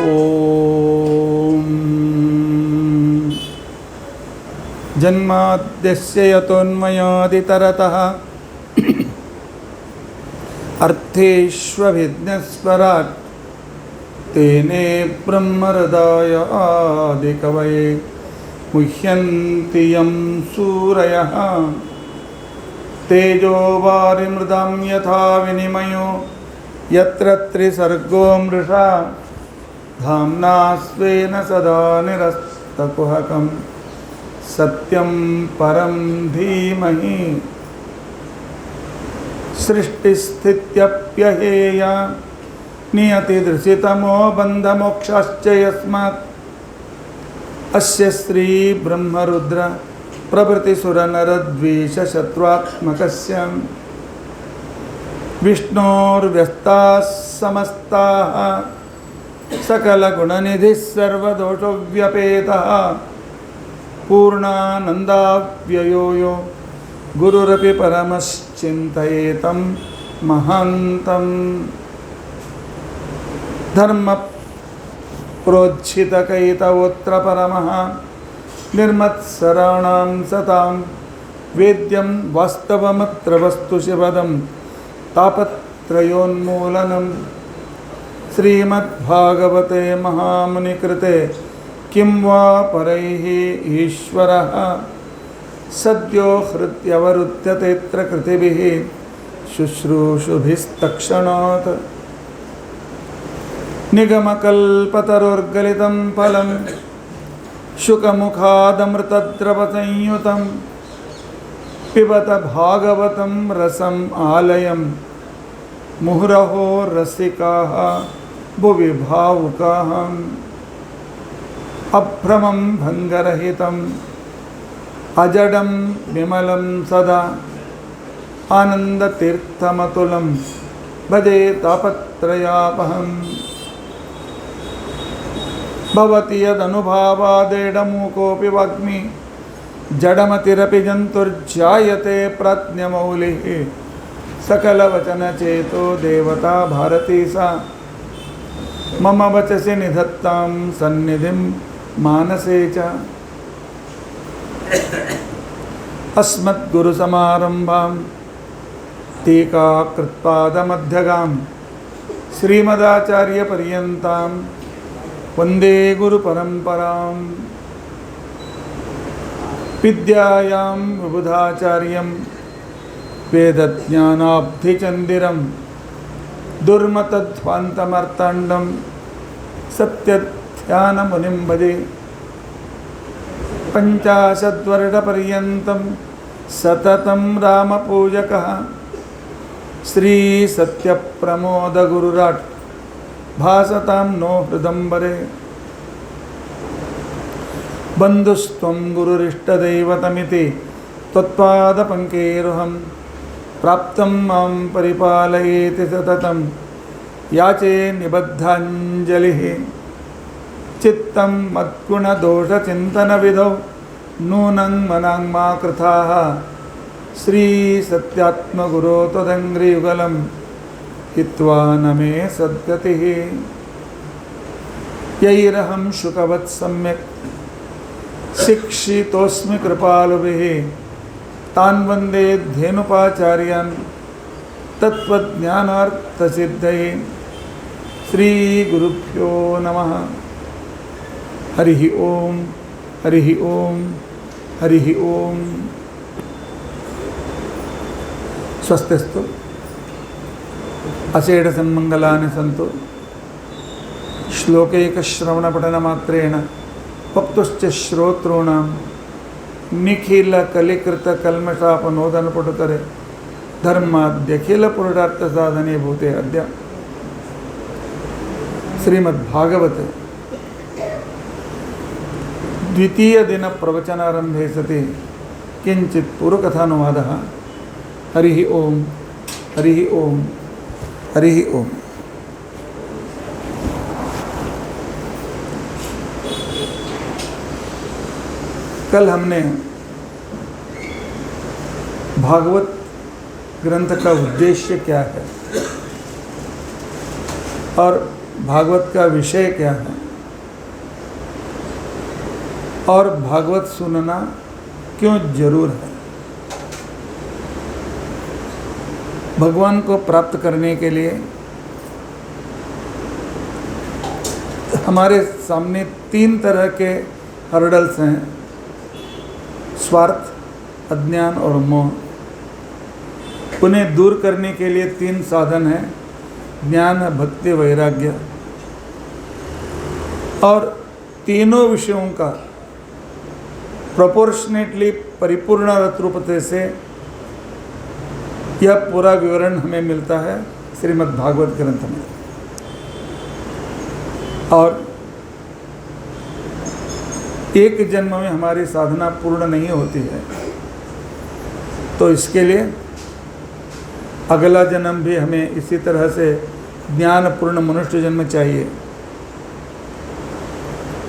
ओम जन्माद्यस्य यतोन्मयादितरतः अर्थेष्वभिज्ञस्वराट् तेने ब्रह्महृदाय आदिकवये मुह्यन्ति यं सूरयः तेजो वारिमृदां यथा विनिमयो यत्र त्रिसर्गो मृषा धाम्ना स्वेन सदा निरस्तकुहकं सत्यं परं धीमहि सृष्टिस्थित्यप्यहेया नियतिदृशितमो बन्धमोक्षाश्च यस्मात् अस्य श्री ब्रह्मरुद्र प्रभृतिसुरनरद्वीषशत्रुत्मकस्य विष्णोर्व्यस्ताः समस्ताः सकलगुणनिधिः सर्वदोषव्यपेतः पूर्णानन्दाव्ययो यो गुरुरपि परमश्चिन्तयेतं महान्तं धर्मप्रोज्झितकैतवोऽत्र परमः निर्मत्सराणां सतां वेद्यं वास्तवमत्र वस्तुशिवदं तापत्रयोन्मूलनं श्रीमद्भागवते महामुनिकृते किं वा परैः ईश्वरः सद्यो हृद्यवरुध्यतेऽत्र कृतिभिः शुश्रूषुभिस्तक्षणात् निगमकल्पतरोर्गलितं फलं शुकमुखादमृतद्रवसंयुतं पिबत भागवतं रसम् आलयं मुहुरहो रसिकाः भुवि भावुकाः अभ्रमं भङ्गरहितम् अजडं विमलं सदा आनन्दतीर्थमतुलं भजे तापत्रयापहम् भवति यदनुभावादेडमूकोऽपि वाग्मी जडमतिरपि जन्तुर्जायते प्रज्ञमौलिः सकलवचनचेतो देवता भारती सा मम वचसि निधत्तां सन्निधिं मानसे च अस्मद्गुरुसमारम्भां टीकाकृत्पादमध्यगां श्रीमदाचार्यपर्यन्तां वन्दे गुरुपरम्परां विद्यायां विबुधाचार्यं वेदज्ञानाब्धिचन्दिरं दुर्मतध्वान्तमर्ताण्डं सत्यध्यानमुनिं भजे पञ्चाशद्वर्षपर्यन्तं सततं रामपूजकः श्रीसत्यप्रमोदगुरुराट् भासतां नो हृदम्बरे बन्धुस्त्वं गुरुरिष्टदैवतमिति त्वत्पादपङ्केरुहं प्राप्तं मां परिपालयेति सततं याचे निबद्धाञ्जलिः चित्तं मद्गुणदोषचिन्तनविधौ नूनं मनाङ्मा कृथाः श्रीसत्यात्मगुरो त्वदङ्घ्रियुगलं हित्वा न मे सद्गतिः यैरहं शुकवत् सम्यक् शिक्षितोऽस्मि कृपालुभिः तान् वन्दे धेनुपाचार्यान् तत्त्वज्ञानार्थसिद्धये श्रीगुरुभ्यो नमः। हरिः ओम हरिः ओम हरिः ओम। स्वस्तिस्तु अषेढसन्मङ्गलानि सन्तु। श्लोकैकश्रवणपठनमात्रेण वक्तुश्च श्रोतॄणां निखिलकलिकृतकल्मषापनोदनपटुतरे धर्माद्यखिलपुरुषार्थसाधने भूते अद्य श्रीमद्भागवते द्वितीय दिन प्रवचनारंभे सति किंचित पूर्वकथानुवादः। हरिः ओम हरिः ओम हरिः ओम। कल हमने भागवत ग्रंथ का उद्देश्य क्या है और भागवत का विषय क्या है और भागवत सुनना क्यों जरूर है। भगवान को प्राप्त करने के लिए हमारे सामने 3 तरह के हर्डल्स हैं, स्वार्थ, अज्ञान और मोह। उन्हें दूर करने के लिए 3 साधन हैं, ज्ञान, भक्ति, वैराग्य। और तीनों विषयों का प्रोपोर्शनेटली परिपूर्ण रूपते से यह पूरा विवरण हमें मिलता है श्रीमद् भागवत ग्रंथ में। और एक जन्म में हमारी साधना पूर्ण नहीं होती है, तो इसके लिए अगला जन्म भी हमें इसी तरह से ज्ञानपूर्ण मनुष्य जन्म चाहिए।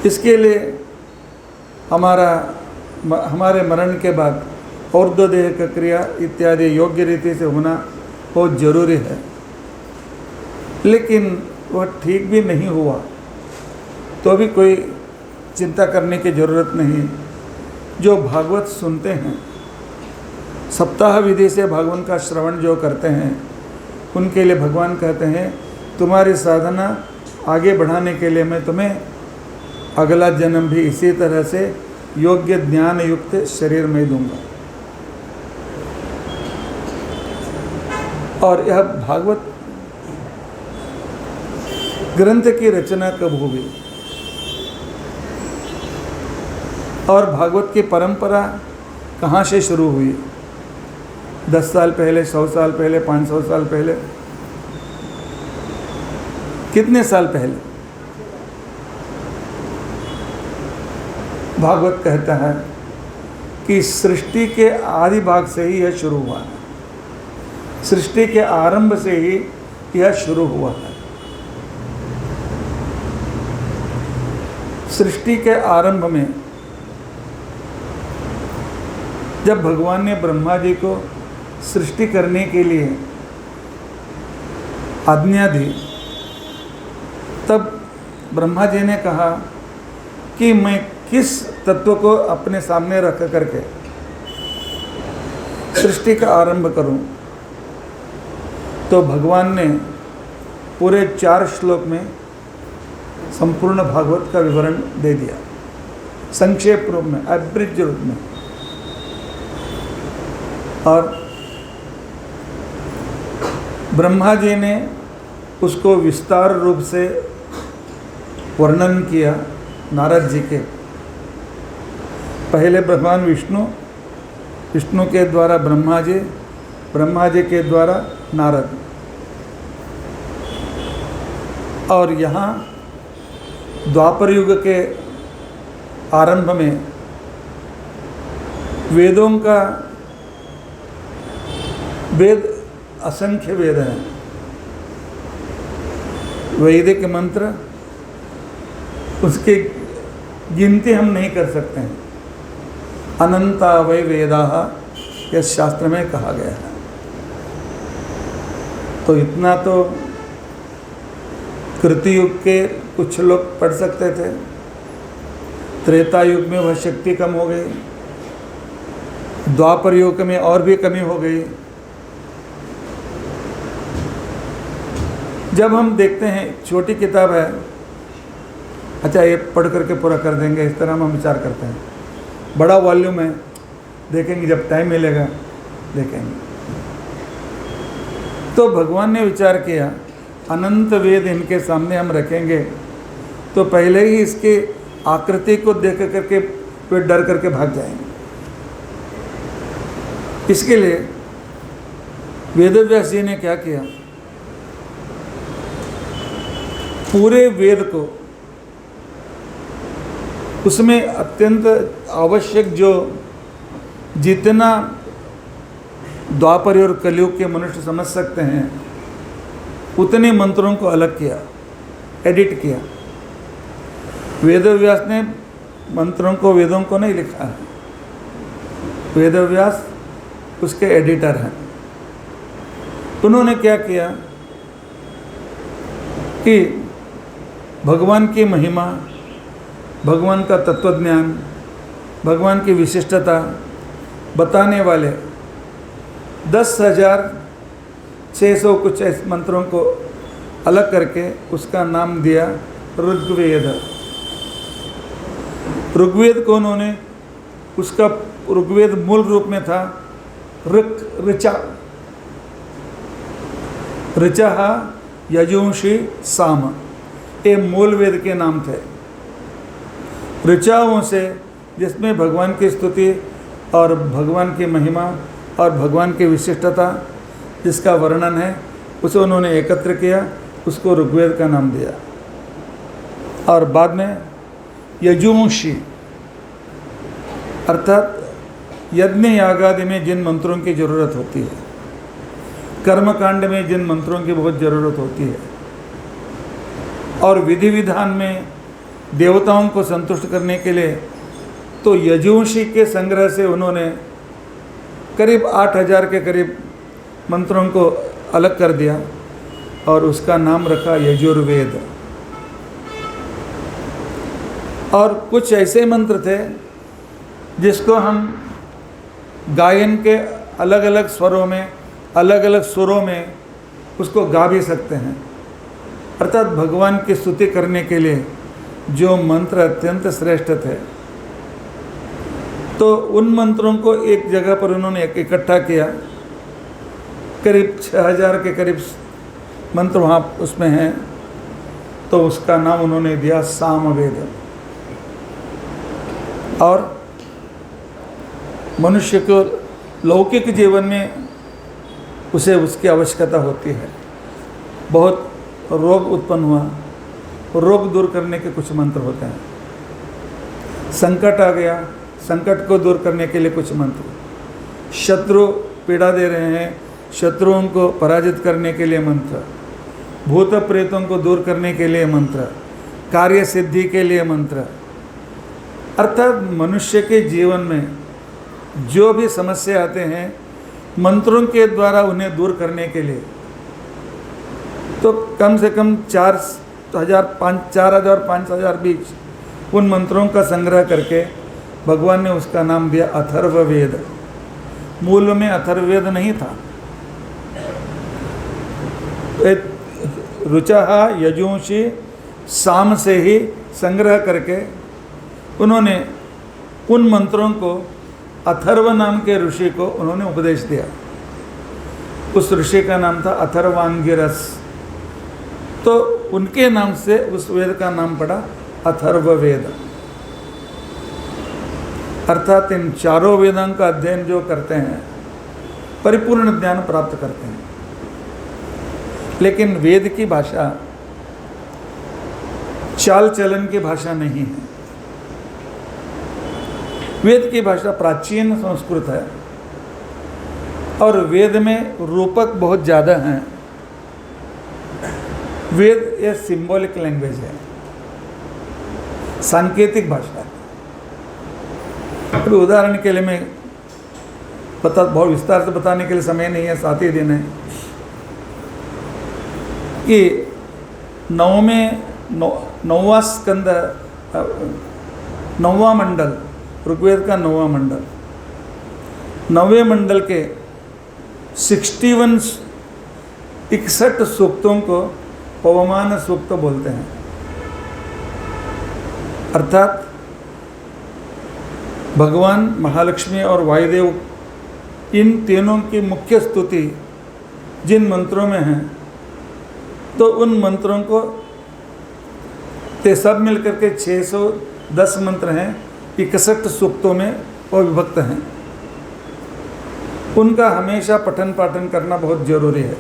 इसके लिए हमारे मरण के बाद और्ध्वदेह का क्रिया इत्यादि योग्य रीति से होना बहुत जरूरी है। लेकिन वह ठीक भी नहीं हुआ तो भी कोई चिंता करने की ज़रूरत नहीं। जो भागवत सुनते हैं, सप्ताह विधि से भगवान का श्रवण जो करते हैं, उनके लिए भगवान कहते हैं तुम्हारी साधना आगे बढ़ाने के लिए मैं तुम्हें अगला जन्म भी इसी तरह से योग्य ज्ञान युक्त शरीर में दूंगा। और यह भागवत ग्रंथ की रचना कब होगी और भागवत की परंपरा कहाँ से शुरू हुई? 10 साल पहले, 100 साल पहले, 500 साल पहले, कितने साल पहले? भागवत कहता है कि सृष्टि के आदि भाग से ही यह शुरू हुआ है। सृष्टि के आरंभ से ही यह शुरू हुआ है। सृष्टि के आरंभ में जब भगवान ने ब्रह्मा जी को सृष्टि करने के लिए आज्ञा दी, तब ब्रह्मा जी ने कहा कि मैं किस तत्व को अपने सामने रख करके सृष्टि का आरंभ करूं। तो भगवान ने पूरे 4 श्लोक में संपूर्ण भागवत का विवरण दे दिया, संक्षेप रूप में, अब्रिज रूप में। और ब्रह्मा जी ने उसको विस्तार रूप से वर्णन किया नारद जी के। पहले भगवान विष्णु के द्वारा ब्रह्मा जी के द्वारा नारद। और यहाँ द्वापर युग के आरंभ में वेदों का वेद असंख्य वेद हैं। वैदिक मंत्र उसकी गिनती हम नहीं कर सकते हैं। अनंता वै वेदाः इस शास्त्र में कहा गया है। तो इतना तो कृति युग के कुछ लोग पढ़ सकते थे। त्रेता युग में वह शक्ति कम हो गई, द्वापर युग में और भी कमी हो गई। जब हम देखते हैं छोटी किताब है, अच्छा ये पढ़ करके पूरा कर देंगे, इस तरह हम विचार करते हैं। बड़ा वॉल्यूम है, देखेंगे जब टाइम मिलेगा देखेंगे। तो भगवान ने विचार किया अनंत वेद इनके सामने हम रखेंगे तो पहले ही इसकी आकृति को देख करके वे डर करके भाग जाएंगे। इसके लिए वेदव्यास जी ने क्या किया, पूरे वेद को उसमें अत्यंत आवश्यक जो जितना द्वापर और कलयुग के मनुष्य समझ सकते हैं उतने मंत्रों को अलग किया, एडिट किया। वेदव्यास ने मंत्रों को, वेदों को नहीं लिखा है, वेदव्यास उसके एडिटर हैं। उन्होंने क्या किया कि भगवान की महिमा, भगवान का तत्वज्ञान, भगवान की विशिष्टता बताने वाले 10,600 कुछ मंत्रों को अलग करके उसका नाम दिया ऋग्वेद। ऋग्वेद को उन्होंने, उसका ऋग्वेद मूल रूप में था ऋचा, ऋचा यजुंषि साम, ये मूल वेद के नाम थे। ऋचाओं से, जिसमें भगवान की स्तुति और भगवान की महिमा और भगवान की विशिष्टता जिसका वर्णन है, उसे उन्होंने एकत्र किया, उसको ऋग्वेद का नाम दिया। और बाद में यजुंषि अर्थात यज्ञ यागादि में जिन मंत्रों की ज़रूरत होती है, कर्मकांड में जिन मंत्रों की बहुत ज़रूरत होती है, और विधि विधान में देवताओं को संतुष्ट करने के लिए, तो यजुंषि के संग्रह से उन्होंने करीब 8,000 के करीब मंत्रों को अलग कर दिया और उसका नाम रखा यजुर्वेद। और कुछ ऐसे मंत्र थे जिसको हम गायन के अलग अलग स्वरों में, अलग अलग सुरों में उसको गा भी सकते हैं। अर्थात भगवान की स्तुति करने के लिए जो मंत्र अत्यंत श्रेष्ठ थे, तो उन मंत्रों को एक जगह पर उन्होंने इकट्ठा किया। करीब 6,000 के करीब मंत्र वहाँ उसमें हैं, तो उसका नाम उन्होंने दिया सामवेद। और मनुष्य को लौकिक जीवन में उसे उसकी आवश्यकता होती है। बहुत रोग उत्पन्न हुआ, रोग दूर करने के कुछ मंत्र होते हैं। संकट आ गया, संकट को दूर करने के लिए कुछ मंत्र। शत्रु पीड़ा दे रहे हैं, शत्रुओं को पराजित करने के लिए मंत्र। भूत प्रेतों को दूर करने के लिए मंत्र। कार्य सिद्धि के लिए मंत्र। अर्थात मनुष्य के जीवन में जो भी समस्या आते हैं, मंत्रों के द्वारा उन्हें दूर करने के लिए, तो कम से कम 4,000-5,000 बीच उन मंत्रों का संग्रह करके भगवान ने उसका नाम दिया अथर्ववेद। मूल में अथर्ववेद नहीं था। ऋचा यजुंषि साम से ही संग्रह करके उन्होंने उन मंत्रों को अथर्व नाम के ऋषि को उन्होंने उपदेश दिया। उस ऋषि का नाम था अथर्वांगिरस, तो उनके नाम से उस वेद का नाम पड़ा अथर्ववेद। अर्थात इन चारों वेदों का अध्ययन जो करते हैं परिपूर्ण ज्ञान प्राप्त करते हैं। लेकिन वेद की भाषा चाल चलन की भाषा नहीं है। वेद की भाषा प्राचीन संस्कृत है और वेद में रूपक बहुत ज़्यादा हैं। वेद ये सिंबॉलिक लैंग्वेज है, सांकेतिक भाषा है। अभी उदाहरण के लिए मैं बहुत विस्तार से बताने के लिए समय नहीं है, 7 ही दिन है, कि 9वां स्कंद, 9वां मंडल, ऋग्वेद का 9वां मंडल, 9वें मंडल के 61 सूक्तों को पवमान सूक्त बोलते हैं। अर्थात भगवान महालक्ष्मी और वायुदेव, इन तीनों की मुख्य स्तुति जिन मंत्रों में है, तो उन मंत्रों को ते सब मिलकर के 610 मंत्र हैं, 61 सूक्तों में वो विभक्त हैं। उनका हमेशा पठन पाठन करना बहुत जरूरी है।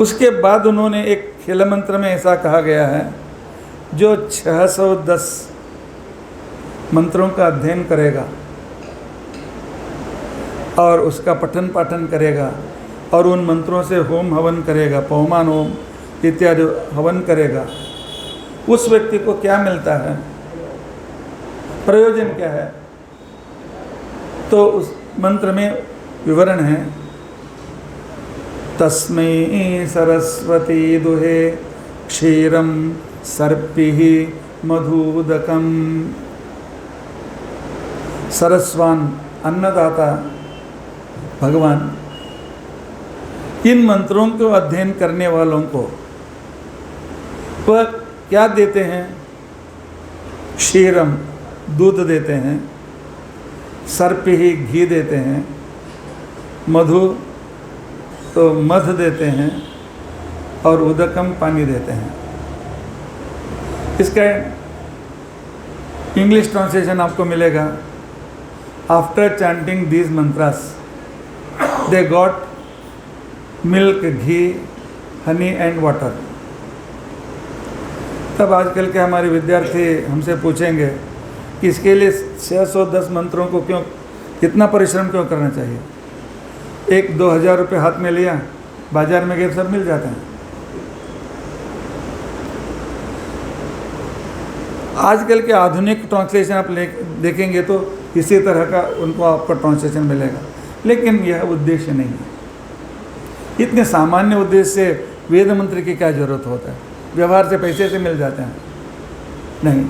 उसके बाद उन्होंने एक खेल मंत्र में ऐसा कहा गया है, जो 610 मंत्रों का अध्ययन करेगा और उसका पठन पाठन करेगा और उन मंत्रों से होम हवन करेगा, पवमान होम इत्यादि हवन करेगा, उस व्यक्ति को क्या मिलता है, प्रयोजन क्या है? तो उस मंत्र में विवरण है, तस्मै सरस्वती दुहे क्षीरम सर्पिः मधुदकम। सरस्वान अन्नदाता भगवान इन मंत्रों को अध्ययन करने वालों को वह क्या देते हैं? क्षीरम दूध देते हैं, सर्पिः घी देते हैं, मधु तो मध देते हैं और उदकम पानी देते हैं। इसका इंग्लिश ट्रांसलेशन आपको मिलेगा, after chanting these mantras they got milk, ghee, honey and water. तब आजकल के हमारे विद्यार्थी हमसे पूछेंगे कि इसके लिए 610 मंत्रों को क्यों, इतना परिश्रम क्यों करना चाहिए? 1-2 हज़ार रुपये हाथ में लिया, बाजार में गए सब मिल जाते हैं। आजकल के आधुनिक ट्रांसलेशन आप देखेंगे तो इसी तरह का उनको आपको ट्रांसलेशन मिलेगा, लेकिन यह उद्देश्य नहीं है। इतने सामान्य उद्देश्य से वेद मंत्र की क्या जरूरत होता है? व्यवहार से पैसे से मिल जाते हैं? नहीं।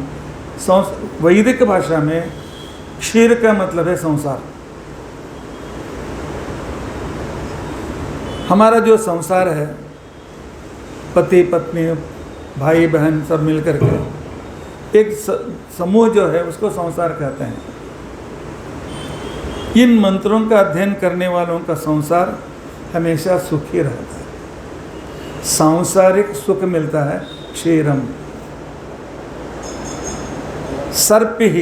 वैदिक भाषा में क्षीर का मतलब है संसार। हमारा जो संसार है, पति पत्नी भाई बहन सब मिलकर के एक समूह जो है उसको संसार कहते हैं। इन मंत्रों का अध्ययन करने वालों का संसार हमेशा सुखी रहता है, सांसारिक सुख मिलता है। क्षीरम सर्पिः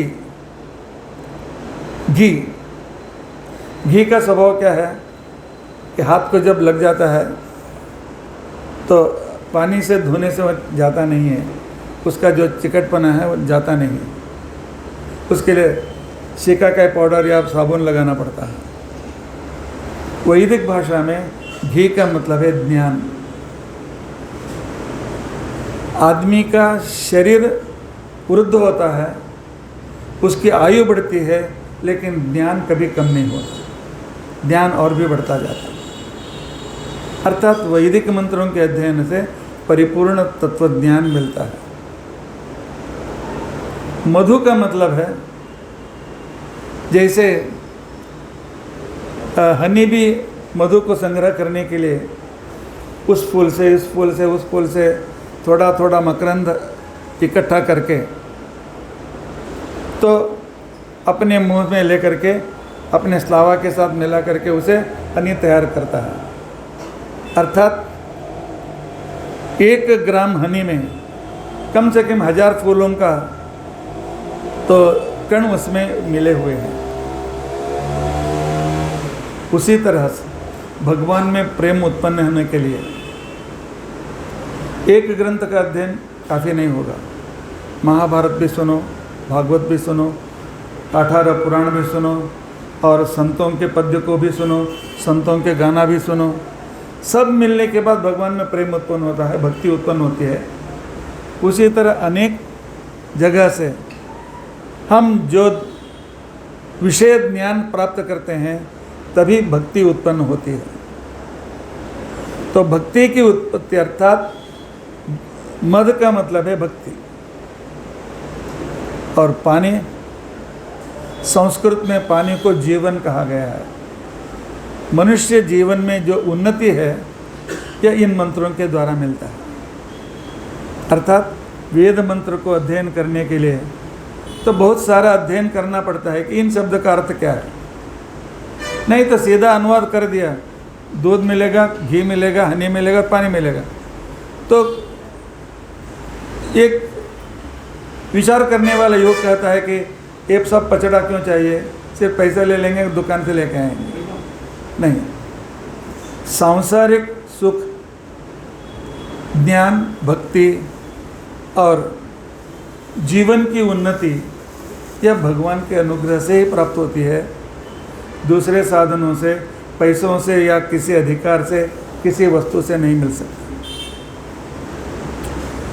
घी। घी का स्वभाव क्या है कि हाथ को जब लग जाता है तो पानी से धोने से वह जाता नहीं है, उसका जो चिकटपना है वो जाता नहीं है, उसके लिए शिकाकाई पाउडर या साबुन लगाना पड़ता है। वैदिक भाषा में घी का मतलब है ज्ञान। आदमी का शरीर वृद्ध होता है, उसकी आयु बढ़ती है, लेकिन ज्ञान कभी कम नहीं होता, ज्ञान और भी बढ़ता जाता है। अर्थात वैदिक मंत्रों के अध्ययन से परिपूर्ण तत्व ज्ञान मिलता है। मधु का मतलब है, जैसे हनी भी मधु को संग्रह करने के लिए उस फूल से इस फूल से उस फूल से थोड़ा थोड़ा मकरंद इकट्ठा करके तो अपने मुंह में लेकर के अपने स्लावा के साथ मिला करके उसे हनी तैयार करता है। अर्थात 1 ग्राम हनी में कम से कम 1000 फूलों का तो कण उसमें मिले हुए हैं। उसी तरह से भगवान में प्रेम उत्पन्न होने के लिए एक ग्रंथ का अध्ययन काफ़ी नहीं होगा। महाभारत भी सुनो, भागवत भी सुनो, 18 पुराण भी सुनो और संतों के पद्य को भी सुनो, संतों के गाना भी सुनो। सब मिलने के बाद भगवान में प्रेम उत्पन्न होता है, भक्ति उत्पन्न होती है। उसी तरह अनेक जगह से हम जो विषय ज्ञान प्राप्त करते हैं तभी भक्ति उत्पन्न होती है। तो भक्ति की उत्पत्ति अर्थात मद का मतलब है भक्ति। और पानी, संस्कृत में पानी को जीवन कहा गया है। मनुष्य जीवन में जो उन्नति है यह इन मंत्रों के द्वारा मिलता है। अर्थात वेद मंत्र को अध्ययन करने के लिए तो बहुत सारा अध्ययन करना पड़ता है कि इन शब्द का अर्थ क्या है। नहीं तो सीधा अनुवाद कर दिया, दूध मिलेगा, घी मिलेगा, हनी मिलेगा, पानी मिलेगा। तो एक विचार करने वाला युवक कहता है कि ये सब पचड़ा क्यों चाहिए, सिर्फ पैसा ले लेंगे, दुकान से लेके आएंगे। नहीं, सांसारिक सुख, ज्ञान, भक्ति और जीवन की उन्नति यह भगवान के अनुग्रह से ही प्राप्त होती है। दूसरे साधनों से, पैसों से या किसी अधिकार से, किसी वस्तु से नहीं मिल सकता।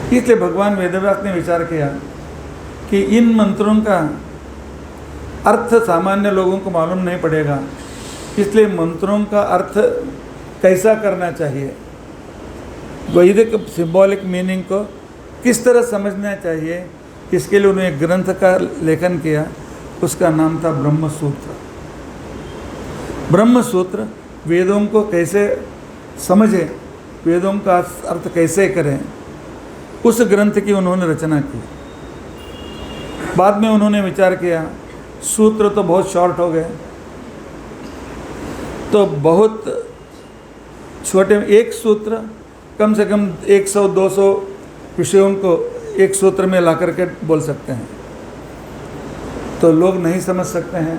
इसलिए भगवान वेदव्यास ने विचार किया कि इन मंत्रों का अर्थ सामान्य लोगों को मालूम नहीं पड़ेगा, इसलिए मंत्रों का अर्थ कैसा करना चाहिए वैदिक सिंबॉलिक मीनिंग को किस तरह समझना चाहिए, इसके लिए उन्होंने एक ग्रंथ का लेखन किया, उसका नाम था ब्रह्मसूत्र। ब्रह्मसूत्र वेदों को कैसे समझें, वेदों का अर्थ कैसे करें, उस ग्रंथ की उन्होंने रचना की। बाद में उन्होंने विचार किया सूत्र तो बहुत शॉर्ट हो गए, तो बहुत छोटे एक सूत्र कम से कम 100-200 विषयों को एक सूत्र में ला करके बोल सकते हैं, तो लोग नहीं समझ सकते हैं।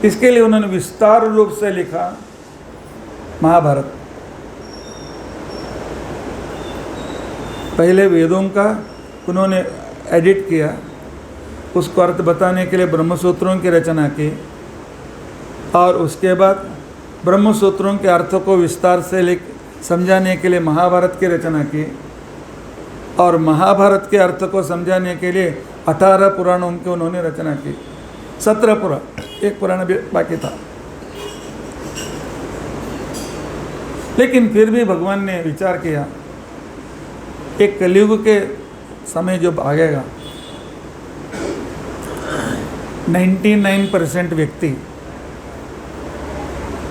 इसके लिए उन्होंने विस्तार रूप से लिखा महाभारत। पहले वेदों का उन्होंने एडिट किया, उसको अर्थ बताने के लिए ब्रह्मसूत्रों की रचना की, और उसके बाद ब्रह्मसूत्रों के अर्थों को विस्तार से समझाने के लिए महाभारत की रचना की, और महाभारत के अर्थ को समझाने के लिए 18 पुराणों की उन्होंने रचना की। 17 पुराण, एक पुराण भी बाकी था। लेकिन फिर भी भगवान ने विचार किया, एक कलयुग के समय जब आएगा 99% व्यक्ति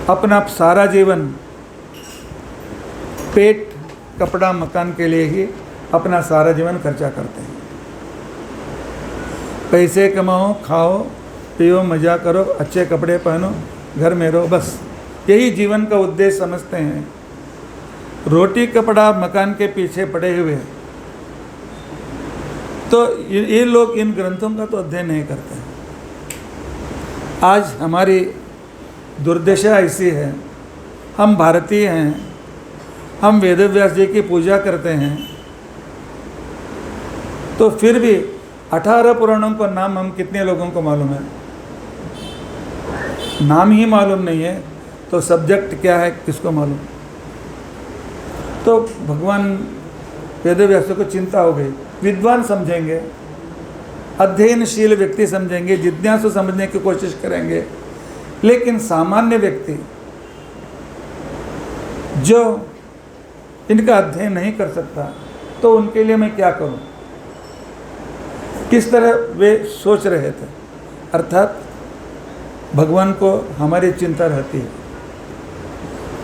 अपना सारा जीवन पेट, कपड़ा, मकान के लिए ही अपना सारा जीवन खर्चा करते हैं। पैसे कमाओ, खाओ पियो, मज़ा करो, अच्छे कपड़े पहनो, घर में रहो, बस यही जीवन का उद्देश्य समझते हैं। रोटी कपड़ा मकान के पीछे पड़े हुए, तो ये लोग इन ग्रंथों का तो अध्ययन नहीं करते हैं। आज हमारी दुर्दशा ऐसी है, हम भारतीय हैं, हम वेदव्यास जी की पूजा करते हैं, तो फिर भी 18 पुराणों का नाम हम कितने लोगों को मालूम है? नाम ही मालूम नहीं है, तो सब्जेक्ट क्या है किसको मालूम? तो भगवान वेदव्यास को चिंता हो गई। विद्वान समझेंगे, अध्ययनशील व्यक्ति समझेंगे, जिज्ञासु समझने की कोशिश करेंगे, लेकिन सामान्य व्यक्ति जो इनका अध्ययन नहीं कर सकता, तो उनके लिए मैं क्या करूं? किस तरह वे सोच रहे थे। अर्थात भगवान को हमारी चिंता रहती है,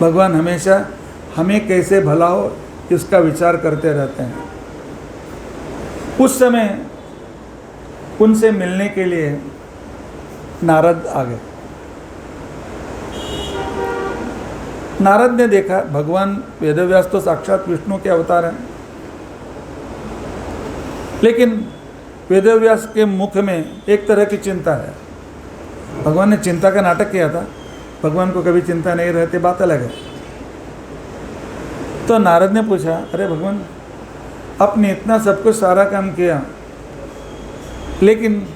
भगवान हमेशा हमें कैसे भला हो इसका विचार करते रहते हैं। उस समय उनसे मिलने के लिए नारद आ गए। नारद ने देखा भगवान वेदव्यास तो साक्षात विष्णु के अवतार हैं, लेकिन वेदव्यास के मुख में एक तरह की चिंता है। भगवान ने चिंता का नाटक किया था, भगवान को कभी चिंता नहीं रहती, बात अलग है। तो नारद ने पूछा, अरे भगवान, आपने इतना सब कुछ सारा काम किया, लेकिन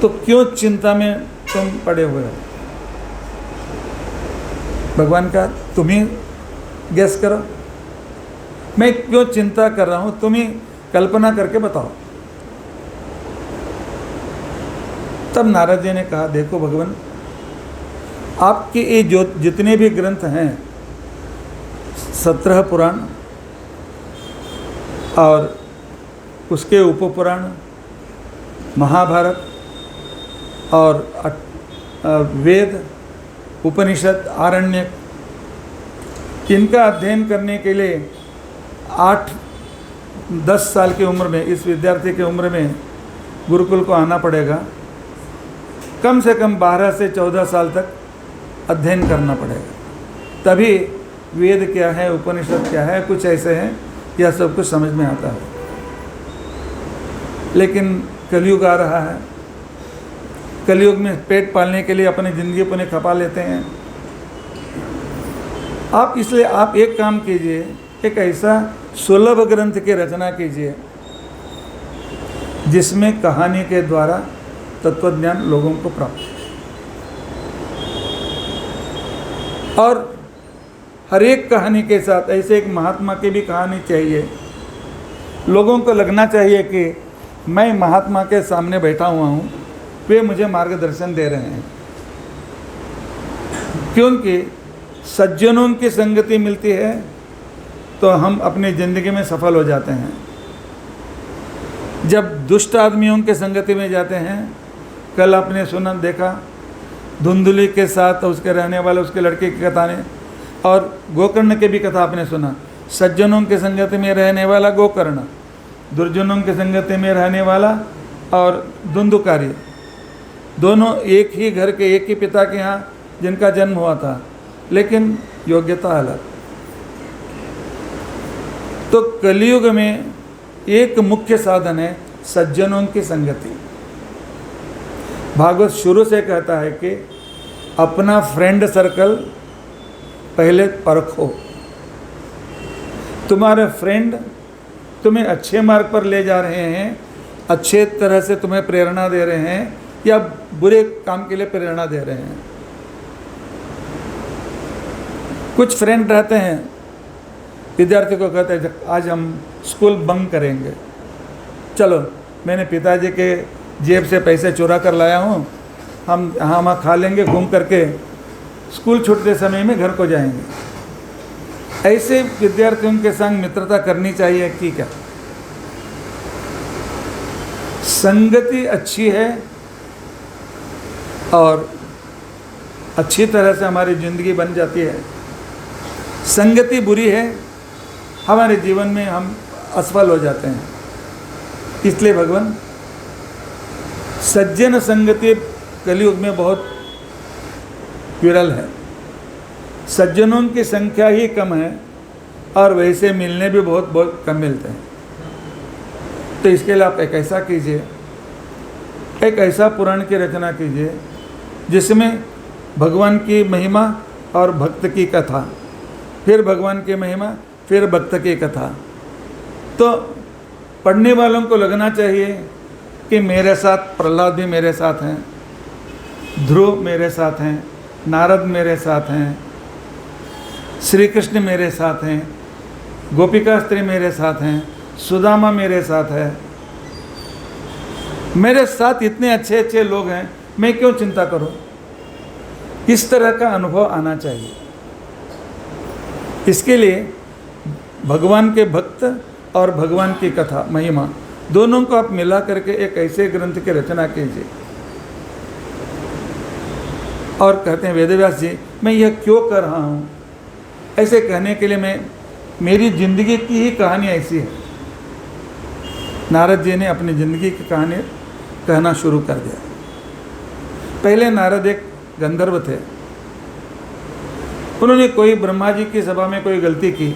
तो क्यों चिंता में तुम पड़े हुए हो? भगवान का तुम ही गेस करो, मैं क्यों चिंता कर रहा हूं, तुम ही कल्पना करके बताओ। तब नारद जी ने कहा, देखो भगवान, आपके ये जो जितने भी ग्रंथ हैं, 17 पुराण और उसके उपपुराण, महाभारत और वेद, उपनिषद, आरण्यक, इनका अध्ययन करने के लिए 8-10 साल की उम्र में, इस विद्यार्थी की उम्र में गुरुकुल को आना पड़ेगा। कम से कम 12 से 14 साल तक अध्ययन करना पड़ेगा, तभी वेद क्या है, उपनिषद क्या है, कुछ ऐसे हैं, यह सब कुछ समझ में आता है। लेकिन कलयुग आ रहा है, कलयुग में पेट पालने के लिए अपनी ज़िंदगी पुनः खपा लेते हैं। आप इसलिए आप एक काम कीजिए, एक ऐसा सुलभ ग्रंथ की रचना कीजिए जिसमें कहानी के द्वारा तत्वज्ञान लोगों को प्राप्त हो। और हर एक कहानी के साथ ऐसे एक महात्मा की भी कहानी चाहिए। लोगों को लगना चाहिए कि मैं महात्मा के सामने बैठा हुआ हूँ, वे मुझे मार्गदर्शन दे रहे हैं। क्योंकि सज्जनों की संगति मिलती है तो हम अपनी ज़िंदगी में सफल हो जाते हैं। जब दुष्ट आदमियों के संगति में जाते हैं, कल आपने सुना देखा धुंधली के साथ उसके रहने वाले उसके लड़के की कथा ने, और गोकर्ण की भी कथा आपने सुना। सज्जनों के संगति में रहने वाला गोकर्ण, दुर्जनों के संगति में रहने वाला और धुंधुकारी, दोनों एक ही घर के एक ही पिता के यहाँ जिनका जन्म हुआ था, लेकिन योग्यता अलग। तो कलयुग में एक मुख्य साधन है सज्जनों की संगति। भागवत शुरू से कहता है कि अपना फ्रेंड सर्कल पहले परखो। तुम्हारे फ्रेंड तुम्हें अच्छे मार्ग पर ले जा रहे हैं, अच्छे तरह से तुम्हें प्रेरणा दे रहे हैं, या बुरे काम के लिए प्रेरणा दे रहे हैं। कुछ फ्रेंड रहते हैं, विद्यार्थी को कहते हैं आज हम स्कूल बंक करेंगे, चलो मैंने पिताजी के जेब से पैसे चुरा कर लाया हूँ, हम यहाँ वहाँ खा लेंगे, घूम करके स्कूल छूटते समय में घर को जाएंगे। ऐसे विद्यार्थियों के संग मित्रता करनी चाहिए कि क्या? संगति अच्छी है और अच्छी तरह से हमारी ज़िंदगी बन जाती है। संगति बुरी है, हमारे जीवन में हम असफल हो जाते हैं। इसलिए भगवान सज्जन संगति कलयुग में बहुत विरल है। सज्जनों की संख्या ही कम है और वैसे मिलने भी बहुत बहुत कम मिलते हैं। तो इसके लिए आप एक ऐसा कीजिए, एक ऐसा पुराण की रचना कीजिए जिसमें भगवान की महिमा और भक्त की कथा, फिर भगवान की महिमा, फिर भक्त की कथा। तो पढ़ने वालों को लगना चाहिए कि मेरे साथ प्रहलाद भी मेरे साथ हैं, ध्रुव मेरे साथ हैं, नारद मेरे साथ हैं, श्री कृष्ण मेरे साथ हैं, गोपिका स्त्री मेरे साथ हैं, सुदामा मेरे साथ है। मेरे साथ इतने अच्छे अच्छे लोग हैं, मैं क्यों चिंता करूं? इस तरह का अनुभव आना चाहिए। इसके लिए भगवान के भक्त और भगवान की कथा महिमा दोनों को आप मिला करके एक ऐसे ग्रंथ की रचना कीजिए। और कहते हैं वेदव्यास जी, मैं यह क्यों कर रहा हूँ? ऐसे कहने के लिए मेरी ज़िंदगी की ही कहानी ऐसी है। नारद जी ने अपनी ज़िंदगी की कहानी कहना शुरू कर दिया। पहले नारद एक गंधर्व थे। उन्होंने कोई ब्रह्मा जी की सभा में कोई गलती की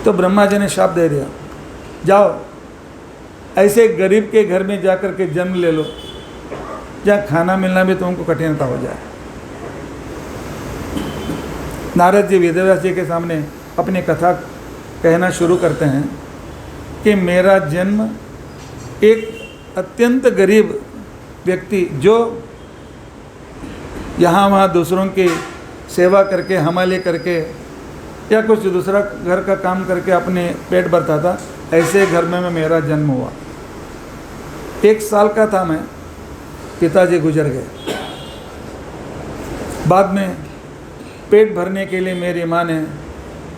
तो ब्रह्मा जी ने शाप दे दिया, जाओ ऐसे गरीब के घर में जाकर के जन्म ले लो जहाँ खाना मिलना भी तुमको कठिनता हो जाए। नारद जी वेदव्यास जी के सामने अपनी कथा कहना शुरू करते हैं कि मेरा जन्म एक अत्यंत गरीब व्यक्ति जो यहाँ वहाँ दूसरों की सेवा करके, हमाले करके या कुछ दूसरा घर का काम करके अपने पेट भरता था, ऐसे घर में मेरा जन्म हुआ। 1 साल का था मैं, पिताजी गुजर गए। बाद में पेट भरने के लिए मेरी माँ ने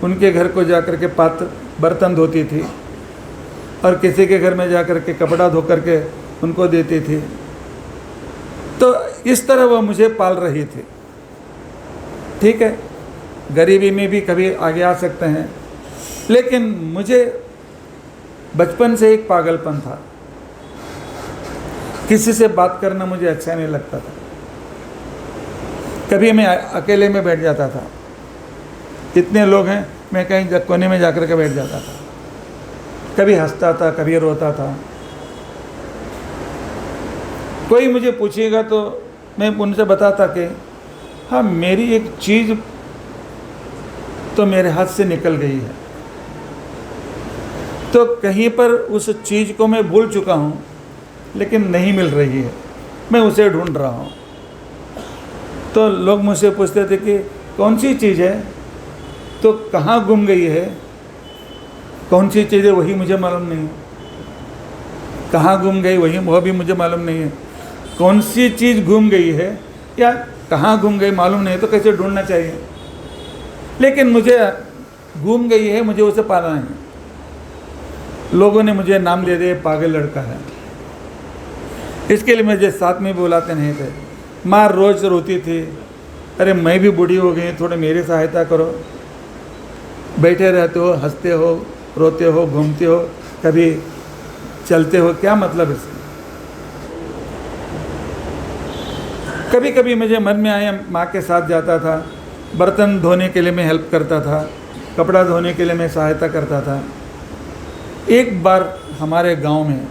उनके घर को जाकर के पात्र बर्तन धोती थी और किसी के घर में जाकर के कपड़ा धो करके उनको देती थी। तो इस तरह वो मुझे पाल रही थी। ठीक है, गरीबी में भी कभी आगे आ सकते हैं, लेकिन मुझे बचपन से एक पागलपन था। किसी से बात करना मुझे अच्छा नहीं लगता था। कभी मैं अकेले में बैठ जाता था, इतने लोग हैं, मैं कहीं कोने में जाकर के बैठ जाता था। कभी हंसता था, कभी रोता था। कोई मुझे पूछेगा तो मैं उनसे बताता कि हाँ, मेरी एक चीज़ तो मेरे हाथ से निकल गई है, तो कहीं पर उस चीज़ को मैं भूल चुका हूँ, लेकिन नहीं मिल रही है, मैं उसे ढूंढ रहा हूँ। तो लोग मुझसे पूछते थे कि कौन सी चीज़ है, तो कहाँ गुम गई है, कौन सी चीज़ है वही मुझे मालूम नहीं है। कहाँ गुम गई वह भी मुझे मालूम नहीं है। कौन सी चीज़ गुम गई है या कहाँ गुम गई मालूम नहीं, तो कैसे ढूंढना चाहिए। लेकिन मुझे घूम गई है, मुझे उसे पालना है। लोगों ने मुझे नाम दे दिया, पागल लड़का है। इसके लिए मुझे साथ में बुलाते नहीं थे। माँ रोज़ रोती थी, अरे मैं भी बूढ़ी हो गई, थोड़ी मेरी सहायता करो। बैठे रहते हो, हंसते हो, रोते हो, घूमते हो, कभी चलते हो, क्या मतलब इसका। कभी कभी मुझे मन में आया, माँ के साथ जाता था, बर्तन धोने के लिए मैं हेल्प करता था, कपड़ा धोने के लिए मैं सहायता करता था। एक बार हमारे गांव में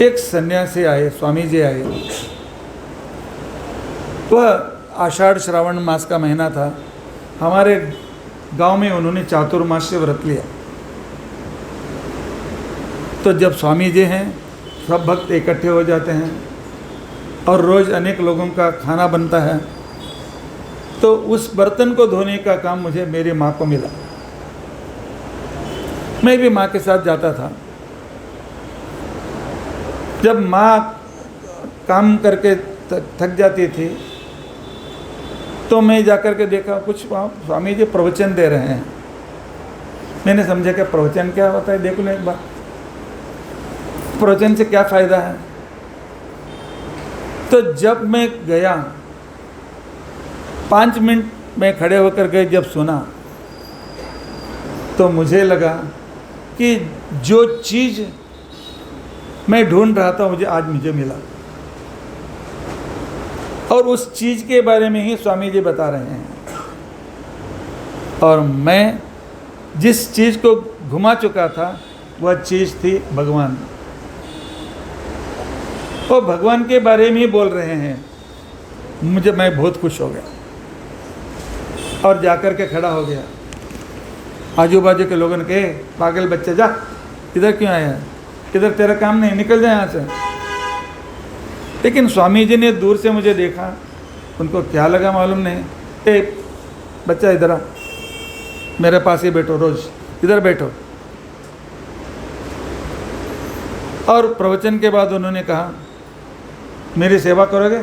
एक सन्यासी आए, स्वामी जी आए। वह आषाढ़ श्रावण मास का महीना था। हमारे गांव में उन्होंने चातुर्मास्य व्रत लिया। तो जब स्वामी जी हैं, सब भक्त इकट्ठे हो जाते हैं और रोज़ अनेक लोगों का खाना बनता है। तो उस बर्तन को धोने का काम मुझे मेरी माँ को मिला। मैं भी माँ के साथ जाता था। जब माँ काम करके थक जाती थी तो मैं जाकर के देखा, कुछ वहाँ स्वामी जी प्रवचन दे रहे हैं। मैंने समझा कि प्रवचन क्या होता है, देख लो एक बार, प्रवचन से क्या फ़ायदा है। तो जब मैं गया, 5 मिनट में खड़े होकर के जब सुना, तो मुझे लगा कि जो चीज़ मैं ढूंढ रहा था मुझे मिला। और उस चीज़ के बारे में ही स्वामी जी बता रहे हैं। और मैं जिस चीज़ को घुमा चुका था वह चीज़ थी भगवान। वो भगवान के बारे में ही बोल रहे हैं। मैं बहुत खुश हो गया और जाकर के खड़ा हो गया। आजू बाजू के लोगों ने कहे, पागल बच्चा, जा, इधर क्यों आया है, इधर तेरा काम नहीं, निकल जाए यहाँ से। लेकिन स्वामी जी ने दूर से मुझे देखा, उनको क्या लगा मालूम नहीं। ए बच्चा, इधर आ, मेरे पास ही बैठो, रोज़ इधर बैठो। और प्रवचन के बाद उन्होंने कहा, मेरी सेवा करोगे?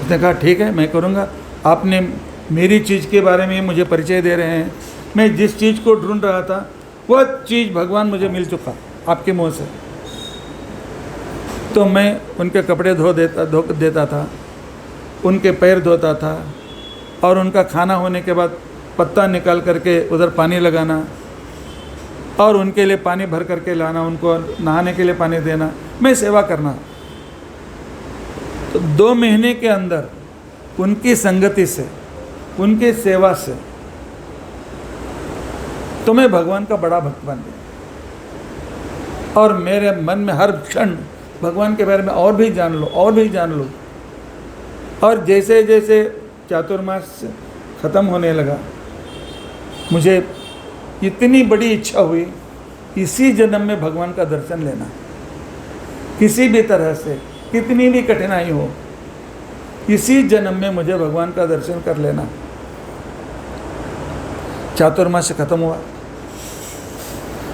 उसने कहा, ठीक है, मैं करूँगा। आपने मेरी चीज़ के बारे में मुझे परिचय दे रहे हैं। मैं जिस चीज़ को ढूंढ रहा था वह चीज़ भगवान मुझे मिल चुका आपके मुँह से। तो मैं उनके कपड़े धो देता था, उनके पैर धोता था, और उनका खाना होने के बाद पत्ता निकाल करके उधर पानी लगाना और उनके लिए पानी भर करके लाना, उनको नहाने के लिए पानी देना, मैं सेवा करना। तो 2 महीने के अंदर उनकी संगति से, उनकी सेवा से तो मैं भगवान का बड़ा भक्त बन गया। और मेरे मन में हर क्षण भगवान के बारे में और भी जान लो, और भी जान लो। और जैसे जैसे चातुर्मास ख़त्म होने लगा, मुझे इतनी बड़ी इच्छा हुई इसी जन्म में भगवान का दर्शन लेना, किसी भी तरह से, कितनी भी कठिनाई हो, इसी जन्म में मुझे भगवान का दर्शन कर लेना। चातुर्मास खत्म हुआ,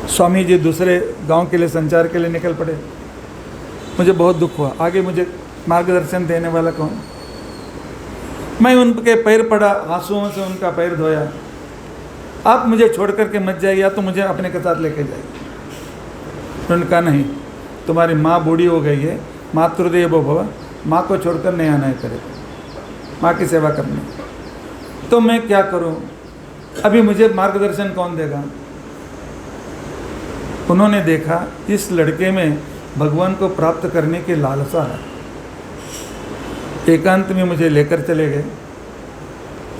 स्वामी जी दूसरे गांव के लिए संचार के लिए निकल पड़े। मुझे बहुत दुख हुआ, आगे मुझे मार्गदर्शन देने वाला कौन। मैं उनके पैर पड़ा, आंसुओं से उनका पैर धोया। आप मुझे छोड़ करके मत जाइए, या तो मुझे अपने के साथ लेके जाइए। उन्होंने कहा, नहीं, तुम्हारी माँ बूढ़ी हो गई है, मातृदेवो भव, माँ को छोड़कर नहीं आना है तेरे, माँ की सेवा करनी। तो मैं क्या करूँ, अभी मुझे मार्गदर्शन कौन देगा। उन्होंने देखा इस लड़के में भगवान को प्राप्त करने की लालसा है। एकांत में मुझे लेकर चले गए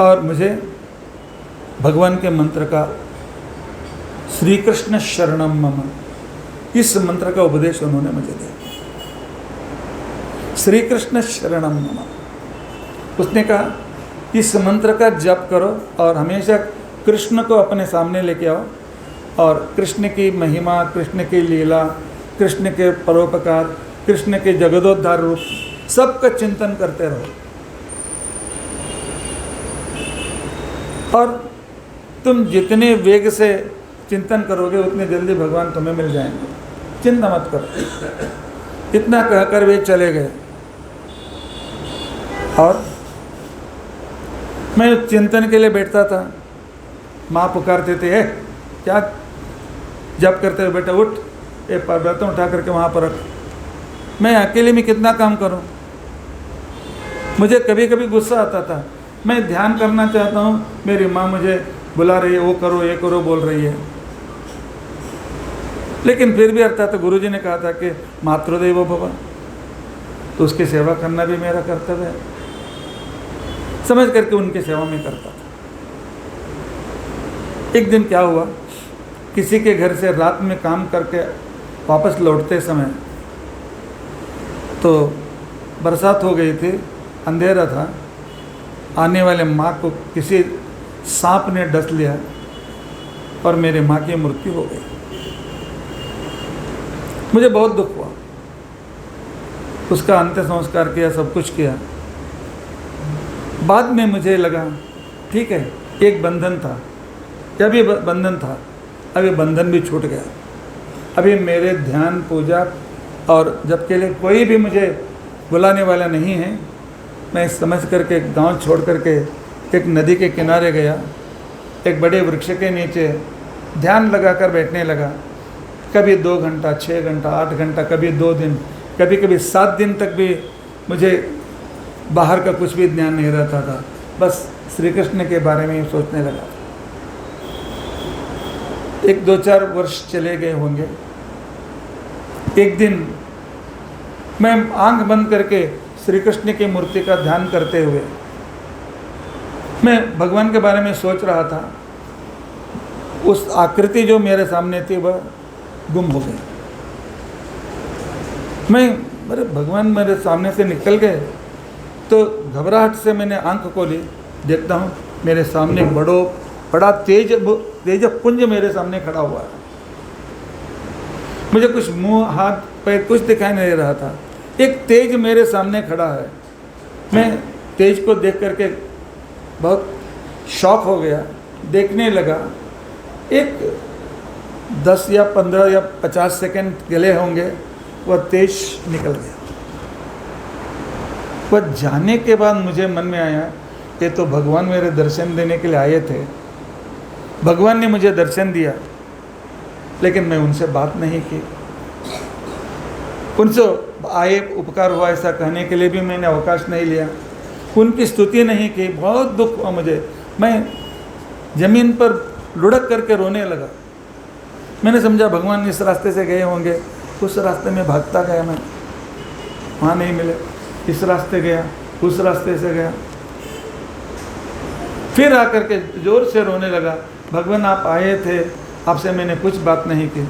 और मुझे भगवान के मंत्र का, श्री कृष्ण शरणम मम, इस मंत्र का उपदेश उन्होंने मुझे दिया। श्री कृष्ण शरणम मम, उसने कहा इस मंत्र का जप करो और हमेशा कृष्ण को अपने सामने लेके आओ और कृष्ण की महिमा, कृष्ण की लीला, कृष्ण के परोपकार, कृष्ण के जगदोद्धार रूप, सबका चिंतन करते रहो। और तुम जितने वेग से चिंतन करोगे उतने जल्दी भगवान तुम्हें मिल जाएंगे, चिंता मत करो। इतना कहकर वे चले गए। और मैं चिंतन के लिए बैठता था, माँ पुकारते थे, है क्या जप करते हो बेटा, उठ, एक बर्तन उठा करके वहाँ पर रख। मैं अकेले में कितना काम करूँ। मुझे कभी कभी गुस्सा आता था, मैं ध्यान करना चाहता हूँ, मेरी माँ मुझे बुला रही है, वो करो ये करो बोल रही है। लेकिन फिर भी अर्थात तो गुरुजी ने कहा था कि मातृदेवो भव, तो उसकी सेवा करना भी मेरा कर्तव्य है, समझ करके उनकी सेवा में करता था। एक दिन क्या हुआ, किसी के घर से रात में काम करके वापस लौटते समय तो बरसात हो गई थी, अंधेरा था, आने वाले माँ को किसी सांप ने डस लिया और मेरी माँ की मृत्यु हो गई। मुझे बहुत दुख हुआ। उसका अंत्य संस्कार किया, सब कुछ किया। बाद में मुझे लगा ठीक है, एक बंधन था, जब ये बंधन था, अभी बंधन भी छूट गया। अभी मेरे ध्यान पूजा और जब के लिए कोई भी मुझे बुलाने वाला नहीं है, मैं समझ करके गांव छोड़ करके एक नदी के किनारे गया, एक बड़े वृक्ष के नीचे ध्यान लगाकर बैठने लगा। कभी 2 घंटा, 6 घंटा, 8 घंटा, कभी 2 दिन, कभी कभी 7 दिन तक भी मुझे बाहर का कुछ भी ध्यान नहीं रहता था, बस श्री कृष्ण के बारे में ही सोचने लगा। 1-2-4 वर्ष चले गए होंगे। एक दिन मैं आंख बंद करके श्री कृष्ण की मूर्ति का ध्यान करते हुए मैं भगवान के बारे में सोच रहा था। उस आकृति जो मेरे सामने थी वह गुम हो गई। अरे भगवान मेरे सामने से निकल गए, तो घबराहट से मैंने आंख खोली, देखता हूँ मेरे सामने बड़ा तेज पुंज मेरे सामने खड़ा हुआ है। मुझे कुछ मुंह हाथ पैर कुछ दिखाई नहीं दे रहा था, एक तेज मेरे सामने खड़ा है। मैं तेज को देख करके बहुत शॉक हो गया, देखने लगा। एक 10 या 15 या 50 सेकंड गले होंगे, वह तेज निकल गया। वह जाने के बाद मुझे मन में आया कि तो भगवान मेरे दर्शन देने के लिए आए थे, भगवान ने मुझे दर्शन दिया, लेकिन मैं उनसे बात नहीं की। उनसे आए उपकार हुआ ऐसा कहने के लिए भी मैंने अवकाश नहीं लिया, उनकी स्तुति नहीं की। बहुत दुख हुआ मुझे, मैं ज़मीन पर लुढ़क करके रोने लगा। मैंने समझा भगवान इस रास्ते से गए होंगे, उस रास्ते में भागता गया, मैं वहाँ नहीं मिले, इस रास्ते गया, उस रास्ते से गया, फिर आकर के जोर से रोने लगा, भगवान आप आए थे, आपसे मैंने कुछ बात नहीं की।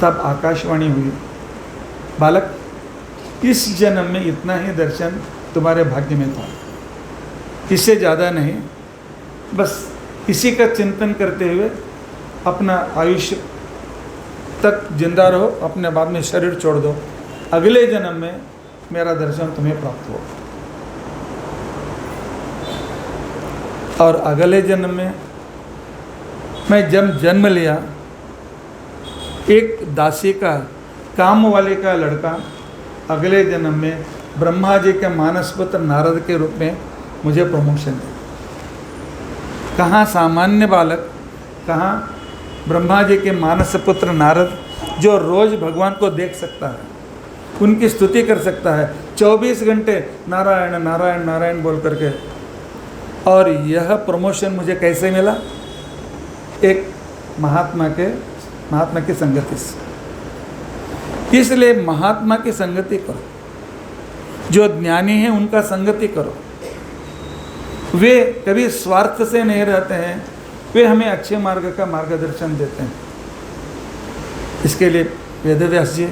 तब आकाशवाणी हुई, बालक इस जन्म में इतना ही दर्शन तुम्हारे भाग्य में था, इससे ज़्यादा नहीं, बस इसी का चिंतन करते हुए अपना आयुष्य तक जिंदा रहो, अपने बाद में शरीर छोड़ दो, अगले जन्म में मेरा दर्शन तुम्हें प्राप्त हो। और अगले जन्म में मैं जब जन्म लिया, एक दासी का, काम वाले का लड़का अगले जन्म में ब्रह्मा जी के मानसपुत्र नारद के रूप में मुझे प्रमोशन दिया। कहाँ सामान्य बालक, कहाँ ब्रह्मा जी के मानसपुत्र नारद, जो रोज़ भगवान को देख सकता है, उनकी स्तुति कर सकता है, 24 घंटे नारायण नारायण नारायण बोल करके। और यह प्रमोशन मुझे कैसे मिला? एक महात्मा की संगति से। इसलिए महात्मा की संगति करो, जो ज्ञानी है उनका संगति करो। वे कभी स्वार्थ से नहीं रहते हैं, वे हमें अच्छे मार्ग का मार्गदर्शन देते हैं। इसके लिए वेदव्यास जी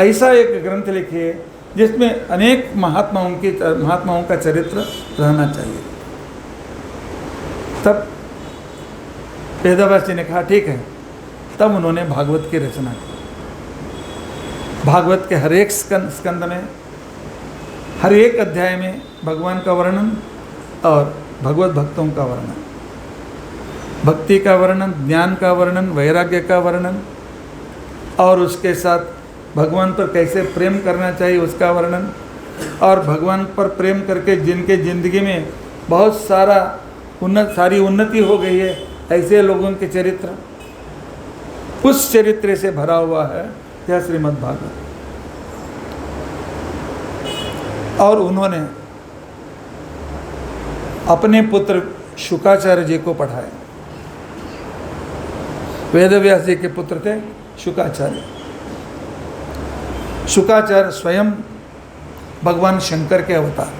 ऐसा एक ग्रंथ लिखिए जिसमें अनेक महात्माओं का चरित्र रहना चाहिए। तब वेदव्यास जी ने कहा ठीक है, तब उन्होंने भागवत की रचना की। भागवत के हर एक स्कंद में, हर एक अध्याय में भगवान का वर्णन और भगवत भक्तों का वर्णन, भक्ति का वर्णन, ज्ञान का वर्णन, वैराग्य का वर्णन, और उसके साथ भगवान पर कैसे प्रेम करना चाहिए उसका वर्णन, और भगवान पर प्रेम करके जिनके ज़िंदगी में बहुत सारा सारी उन्नति हो गई है, ऐसे लोगों के चरित्र, उस चरित्र से भरा हुआ है यह श्रीमद् भागवत। और उन्होंने अपने पुत्र शुकाचार्य जी को पढ़ाया। वेदव्यास जी के पुत्र थे शुकाचार्य। शुकाचार्य स्वयं भगवान शंकर के अवतार।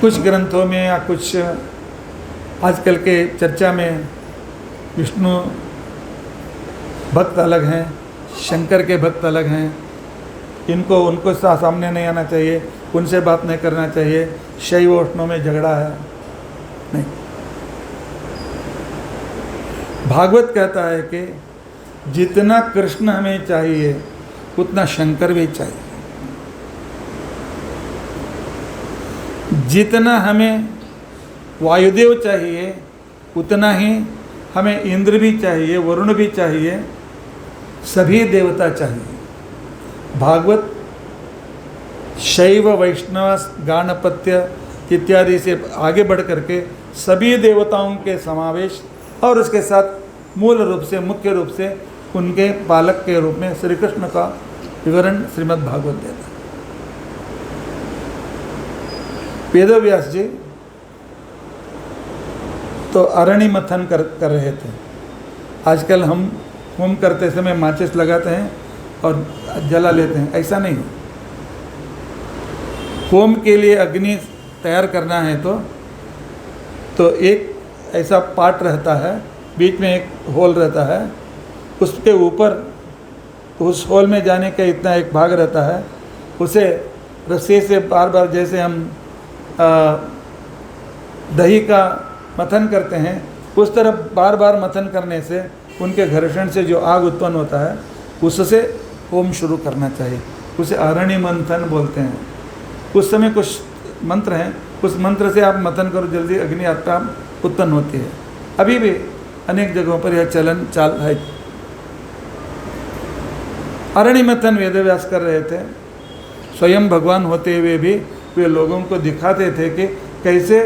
कुछ ग्रंथों में या कुछ आजकल के चर्चा में विष्णु भक्त अलग हैं, शंकर के भक्त अलग हैं, उनको सामने नहीं आना चाहिए, उनसे बात नहीं करना चाहिए, शैव वैष्णव में झगड़ा है। नहीं, भागवत कहता है कि जितना कृष्ण हमें चाहिए उतना शंकर भी चाहिए, जितना हमें वायुदेव चाहिए उतना ही हमें इंद्र भी चाहिए, वरुण भी चाहिए, सभी देवता चाहिए। भागवत शैव वैष्णव गाणपत्य इत्यादि से आगे बढ़ करके सभी देवताओं के समावेश और उसके साथ मूल रूप से, मुख्य रूप से उनके पालक के रूप में श्री कृष्ण का विवरण श्रीमद् भागवत देता है। वेदव्यास जी तो अरण्य मथन कर रहे थे। आजकल हम होम करते समय माचिस लगाते हैं और जला लेते हैं, ऐसा नहीं। होम के लिए अग्नि तैयार करना है तो एक ऐसा पार्ट रहता है, बीच में एक होल रहता है, उसके ऊपर उस होल में जाने का इतना एक भाग रहता है, उसे रस्सी से बार बार जैसे हम दही का मथन करते हैं उस तरह बार बार मथन करने से उनके घर्षण से जो आग उत्पन्न होता है उससे होम शुरू करना चाहिए। उसे अरण्य मंथन बोलते हैं। उस समय कुछ मंत्र हैं, उस मंत्र से आप मथन करो, जल्दी अग्नि आपका उत्पन्न होती है। अभी भी अनेक जगहों पर यह चलन चाल है। अरण्य मंथन वेदव्यास कर रहे थे। स्वयं भगवान होते हुए भी वे लोगों को दिखाते थे कि कैसे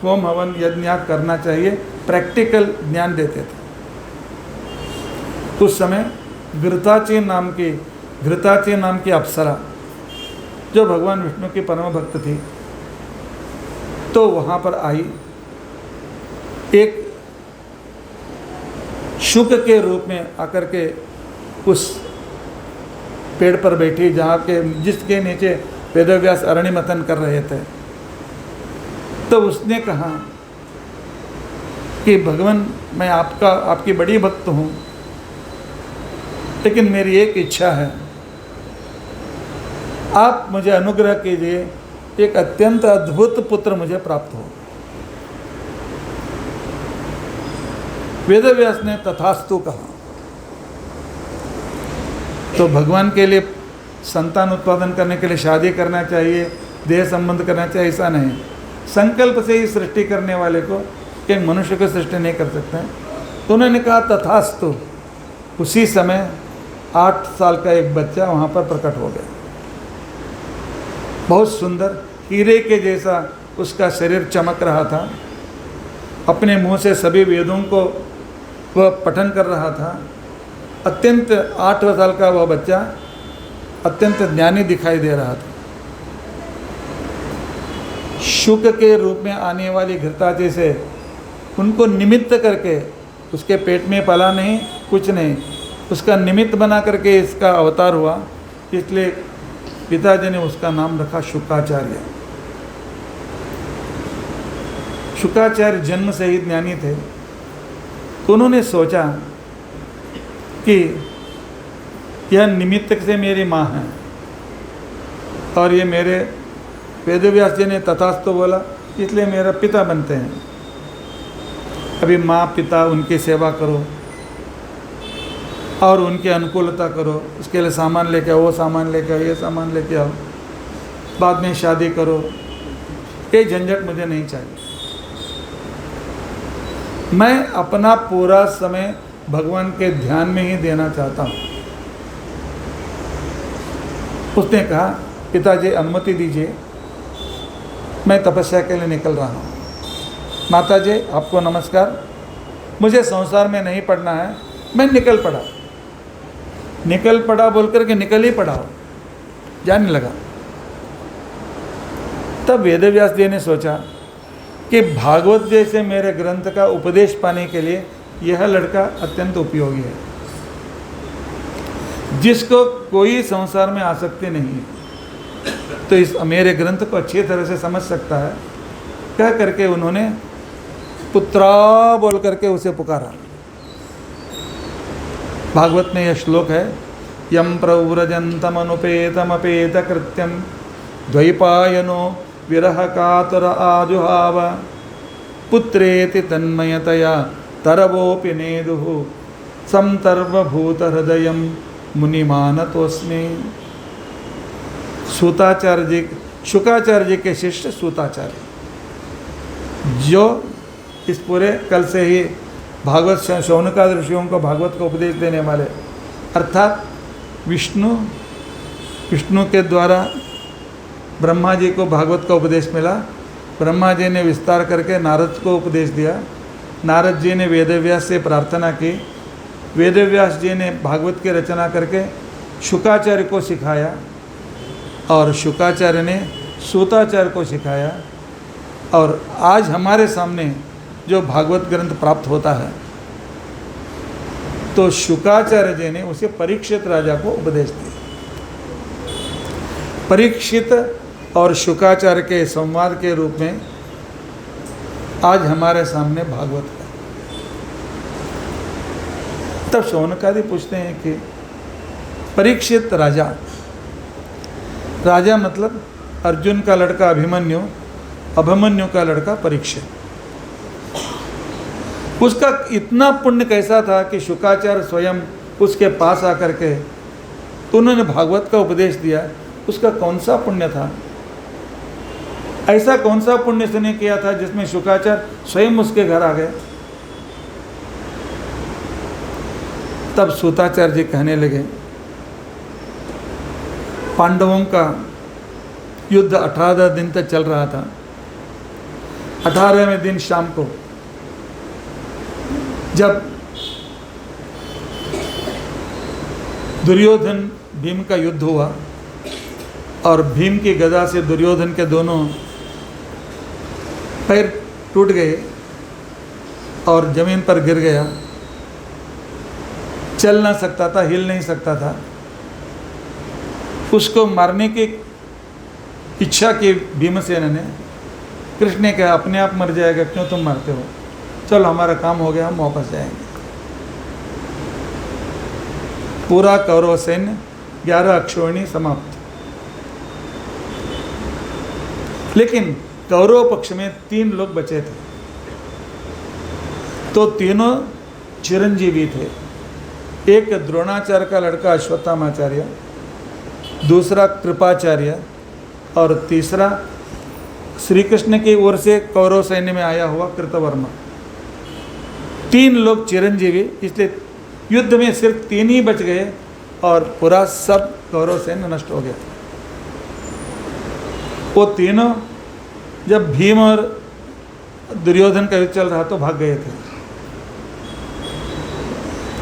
होम हवन यज्ञ करना चाहिए, प्रैक्टिकल ज्ञान देते थे। उस समय घृताची नाम की अप्सरा जो भगवान विष्णु की परम भक्त थी, तो वहाँ पर आई, एक शुक के रूप में आकर के उस पेड़ पर बैठी जिसके नीचे वेदव्यास अरण्य मंथन कर रहे थे। तो उसने कहा कि भगवान, मैं आपकी बड़ी भक्त हूँ, लेकिन मेरी एक इच्छा है, आप मुझे अनुग्रह कीजिए, एक अत्यंत अद्भुत पुत्र मुझे प्राप्त हो। वेदव्यास ने तथास्तु कहा। तो भगवान के लिए संतान उत्पादन करने के लिए शादी करना चाहिए, देह संबंध करना चाहिए, ऐसा नहीं। संकल्प से ही सृष्टि करने वाले को एक मनुष्य को सृष्टि नहीं कर सकते हैं। तो उन्होंने कहा तथास्तु। उसी समय 8 साल का एक बच्चा वहाँ पर प्रकट हो गया। बहुत सुंदर, हीरे के जैसा उसका शरीर चमक रहा था। अपने मुंह से सभी वेदों को वह पठन कर रहा था। अत्यंत 8 साल का वह बच्चा अत्यंत ज्ञानी दिखाई दे रहा था। शुक के रूप में आने वाली घृताची से उनको निमित्त करके, उसके पेट में पला नहीं, कुछ नहीं, उसका निमित्त बना करके इसका अवतार हुआ। इसलिए पिताजी ने उसका नाम रखा शुकाचार्य। शुकाचार्य जन्म से ही ज्ञानी थे। तो उन्होंने सोचा कि यह निमित्त से मेरी माँ है और ये मेरे, वेदव्यास जी ने तथास्तु बोला, इसलिए मेरा पिता बनते हैं। अभी माँ पिता उनकी सेवा करो और उनकी अनुकूलता करो, उसके लिए सामान लेके आओ, वो सामान लेके आओ, ये सामान लेके आओ, बाद में शादी करो, ये झंझट मुझे नहीं चाहिए। मैं अपना पूरा समय भगवान के ध्यान में ही देना चाहता हूँ। उसने कहा पिताजी अनुमति दीजिए, मैं तपस्या के लिए निकल रहा हूँ। माता जी आपको नमस्कार, मुझे संसार में नहीं पढ़ना है, मैं निकल पड़ा बोल करके निकल ही पड़ा, जाने लगा। तब वेदव्यास जी ने सोचा कि भागवत जैसे मेरे ग्रंथ का उपदेश पाने के लिए यह लड़का अत्यंत उपयोगी है, जिसको कोई संसार में आसक्ति नहीं है, तो इस मेरे ग्रंथ को अच्छी तरह से समझ सकता है। कह करके उन्होंने पुत्रा बोल करके उसे पुकारा। भागवत में यह श्लोक है, यम प्रव्रजन्तमनुपेतमपेत कृत्यम द्वैपायनो विरह कातर आजुहाव पुत्रेति तन्मयतया तरवोपि नेदुः समतर्वभूत हृदयम मुनिमानतोस्मि। सूताचार्य जी, शुकाचार्य जी के शिष्य सूताचार्य, जो इस पूरे कल से ही भागवत शौनकादि ऋषियों को भागवत का उपदेश देने वाले, अर्थात विष्णु के द्वारा ब्रह्मा जी को भागवत का उपदेश मिला। ब्रह्मा जी ने विस्तार करके नारद को उपदेश दिया। नारद जी ने वेदव्यास से प्रार्थना की। वेदव्यास जी ने भागवत की रचना करके शुकाचार्य को सिखाया और शुकाचार्य ने सूताचार्य को सिखाया। और आज हमारे सामने जो भागवत ग्रंथ प्राप्त होता है, तो शुकाचार्य जी ने उसे परीक्षित राजा को उपदेश दिया। परीक्षित और शुकाचार्य के संवाद के रूप में आज हमारे सामने भागवत है। तब शौनकादि पूछते हैं कि परीक्षित राजा, राजा मतलब अर्जुन का लड़का अभिमन्यु, अभिमन्यु का लड़का परीक्षित, उसका इतना पुण्य कैसा था कि शुकाचार्य स्वयं उसके पास आकर के उन्होंने भागवत का उपदेश दिया। उसका कौन सा पुण्य था? ऐसा कौन सा पुण्य उसने किया था जिसमें शुकाचार्य स्वयं उसके घर आ गए? तब सूताचार्य जी कहने लगे, पांडवों का युद्ध 18 दिन तक चल रहा था। 18वें दिन शाम को जब दुर्योधन भीम का युद्ध हुआ और भीम की गदा से दुर्योधन के दोनों पैर टूट गए और जमीन पर गिर गया, चल ना सकता था, हिल नहीं सकता था। उसको मारने की इच्छा की भीमसेन ने। कृष्ण ने कहा, अपने आप मर जाएगा, क्यों तुम मारते हो, चलो हमारा काम हो गया, हम वापस जाएंगे। पूरा कौरव सैन्य 11 अक्षोहिणी समाप्त। लेकिन कौरव पक्ष में 3 लोग बचे थे, तो तीनों चिरंजीवी थे। एक द्रोणाचार्य का लड़का अश्वत्थामाचार्य, दूसरा कृपाचार्य और तीसरा श्री कृष्ण की ओर से कौरव सैन्य में आया हुआ कृतवर्मा। 3 लोग चिरंजीवी, इसलिए युद्ध में सिर्फ 3 ही बच गए और पूरा सब कौरव सैन्य नष्ट हो गया। वो तीनों जब भीम और दुर्योधन का युद्ध चल रहा तो भाग गए थे।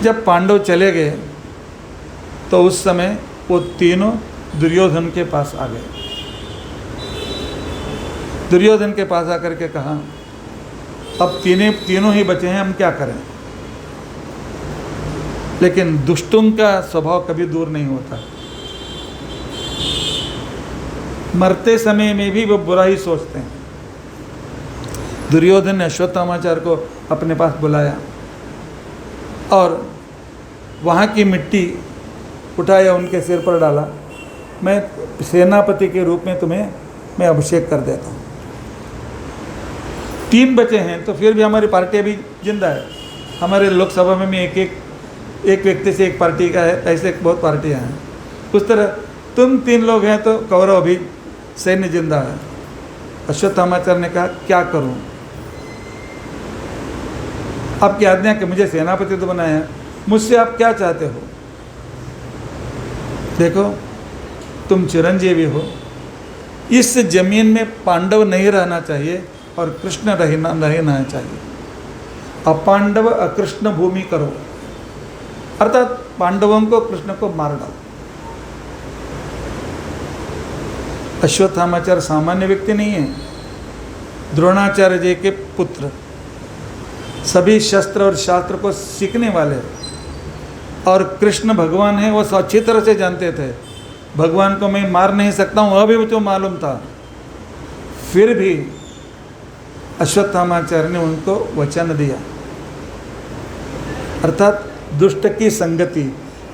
जब पांडव चले गए तो उस समय वो तीनों दुर्योधन के पास आ गए। दुर्योधन के पास आकर के कहा, अब तीनों ही बचे हैं, हम क्या करें? लेकिन दुष्टों का स्वभाव कभी दूर नहीं होता। मरते समय में भी वो बुरा ही सोचते हैं। दुर्योधन ने अश्वत्थामाचार्य को अपने पास बुलाया और वहाँ की मिट्टी उठाया, उनके सिर पर डाला। मैं सेनापति के रूप में तुम्हें मैं अभिषेक कर देता हूँ। 3 बचे हैं तो फिर भी हमारी पार्टी अभी जिंदा है। हमारे लोकसभा में एक व्यक्ति से एक पार्टी का है, ऐसे बहुत पार्टियां हैं। उस तरह तुम 3 लोग हैं तो कौरव अभी सैन्य जिंदा है। अश्वत्थामाचार्य ने कहा, क्या करूं? आपकी आज्ञा कि मुझे सेनापति तो बनाया है, मुझसे आप क्या चाहते हो? देखो तुम चिरंजीवी हो, इस जमीन में पांडव नहीं रहना चाहिए और कृष्ण रहना चाहिए। अपांडव अकृष्ण भूमि करो, अर्थात पांडवों को कृष्ण को मार डालो। अश्वत्थामाचार्य सामान्य व्यक्ति नहीं है, द्रोणाचार्य जी के पुत्र, सभी शस्त्र और शास्त्र को सीखने वाले, और कृष्ण भगवान है वो अच्छी तरह से जानते थे। भगवान को मैं मार नहीं सकता हूँ, वह भी मुझे मालूम था। फिर भी अश्वत्थामाचार्य ने उनको वचन दिया, अर्थात दुष्ट की संगति,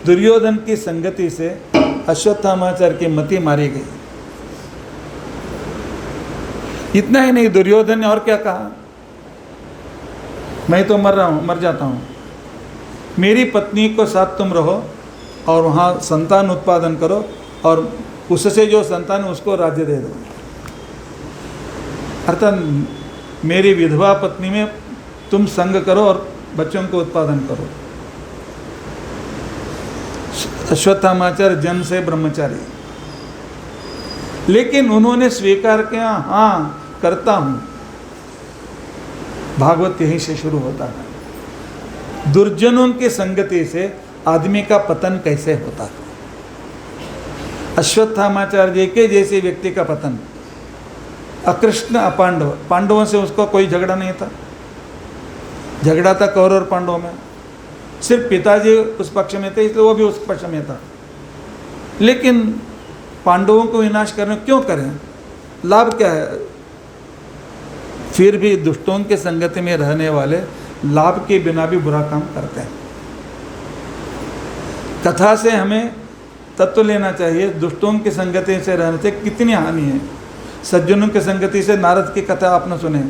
दुर्योधन की संगति से अश्वत्थामाचार्य की मति मारी गई। इतना ही नहीं, दुर्योधन ने और क्या कहा, मैं तो मर जाता हूँ, मेरी पत्नी को साथ तुम रहो और वहाँ संतान उत्पादन करो और उससे जो संतान है उसको राज्य दे दो। अर्थात मेरी विधवा पत्नी में तुम संग करो और बच्चों को उत्पादन करो। अश्वत्थामाचार्य जन्म से ब्रह्मचारी, लेकिन उन्होंने स्वीकार किया, हाँ करता हूँ। भागवत यहीं से शुरू होता है। दुर्जनों की संगति से आदमी का पतन कैसे होता है। अश्वत्थामाचार्य जी के जैसे व्यक्ति का पतन, अकृष्ण अपांडव, पांडवों से उसको कोई झगड़ा नहीं था, झगड़ा था कौरव और पांडवों में, सिर्फ पिताजी उस पक्ष में थे इसलिए वो भी उस पक्ष में था। लेकिन पांडवों को विनाश करने क्यों करें, लाभ क्या है। फिर भी दुष्टों के संगति में रहने वाले लाभ के बिना भी बुरा काम करते हैं। कथा से हमें तत्व लेना चाहिए, दुष्टों की संगति से रहने से कितनी हानि है। सज्जनों की संगति से, नारद की कथा आपने सुने,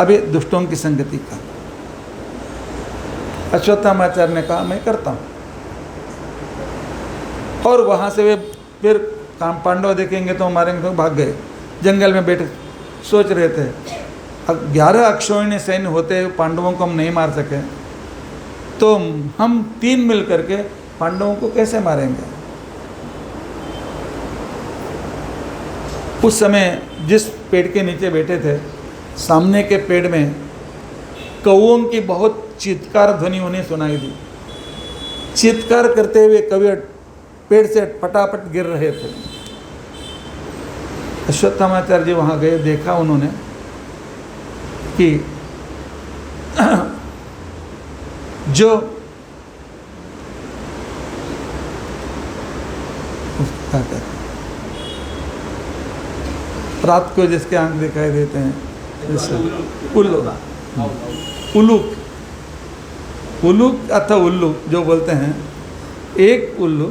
अभी दुष्टों की संगति का। अश्वत्थामाचार्य ने कहा मैं करता हूँ, और वहाँ से वे फिर काम पांडव देखेंगे तो मारेंगे, तो भाग गए। जंगल में बैठे सोच रहे थे, 11 अक्षौहिणी सैन्य होते पांडवों को हम नहीं मार सके तो हम 3 मिल करके पांडवों को कैसे मारेंगे। उस समय जिस पेड़ के नीचे बैठे थे, सामने के पेड़ में कौओं की बहुत चीत्कार ध्वनि उन्हें सुनाई दी। चीत्कार करते हुए कौवे पेड़ से फटाफट गिर रहे थे। अश्वत्थामाचार्य जी वहाँ गए, देखा उन्होंने कि जो रात को जिसके आंख दिखाई देते हैं, उल्लू अथवा उल्लू जो बोलते हैं, एक उल्लू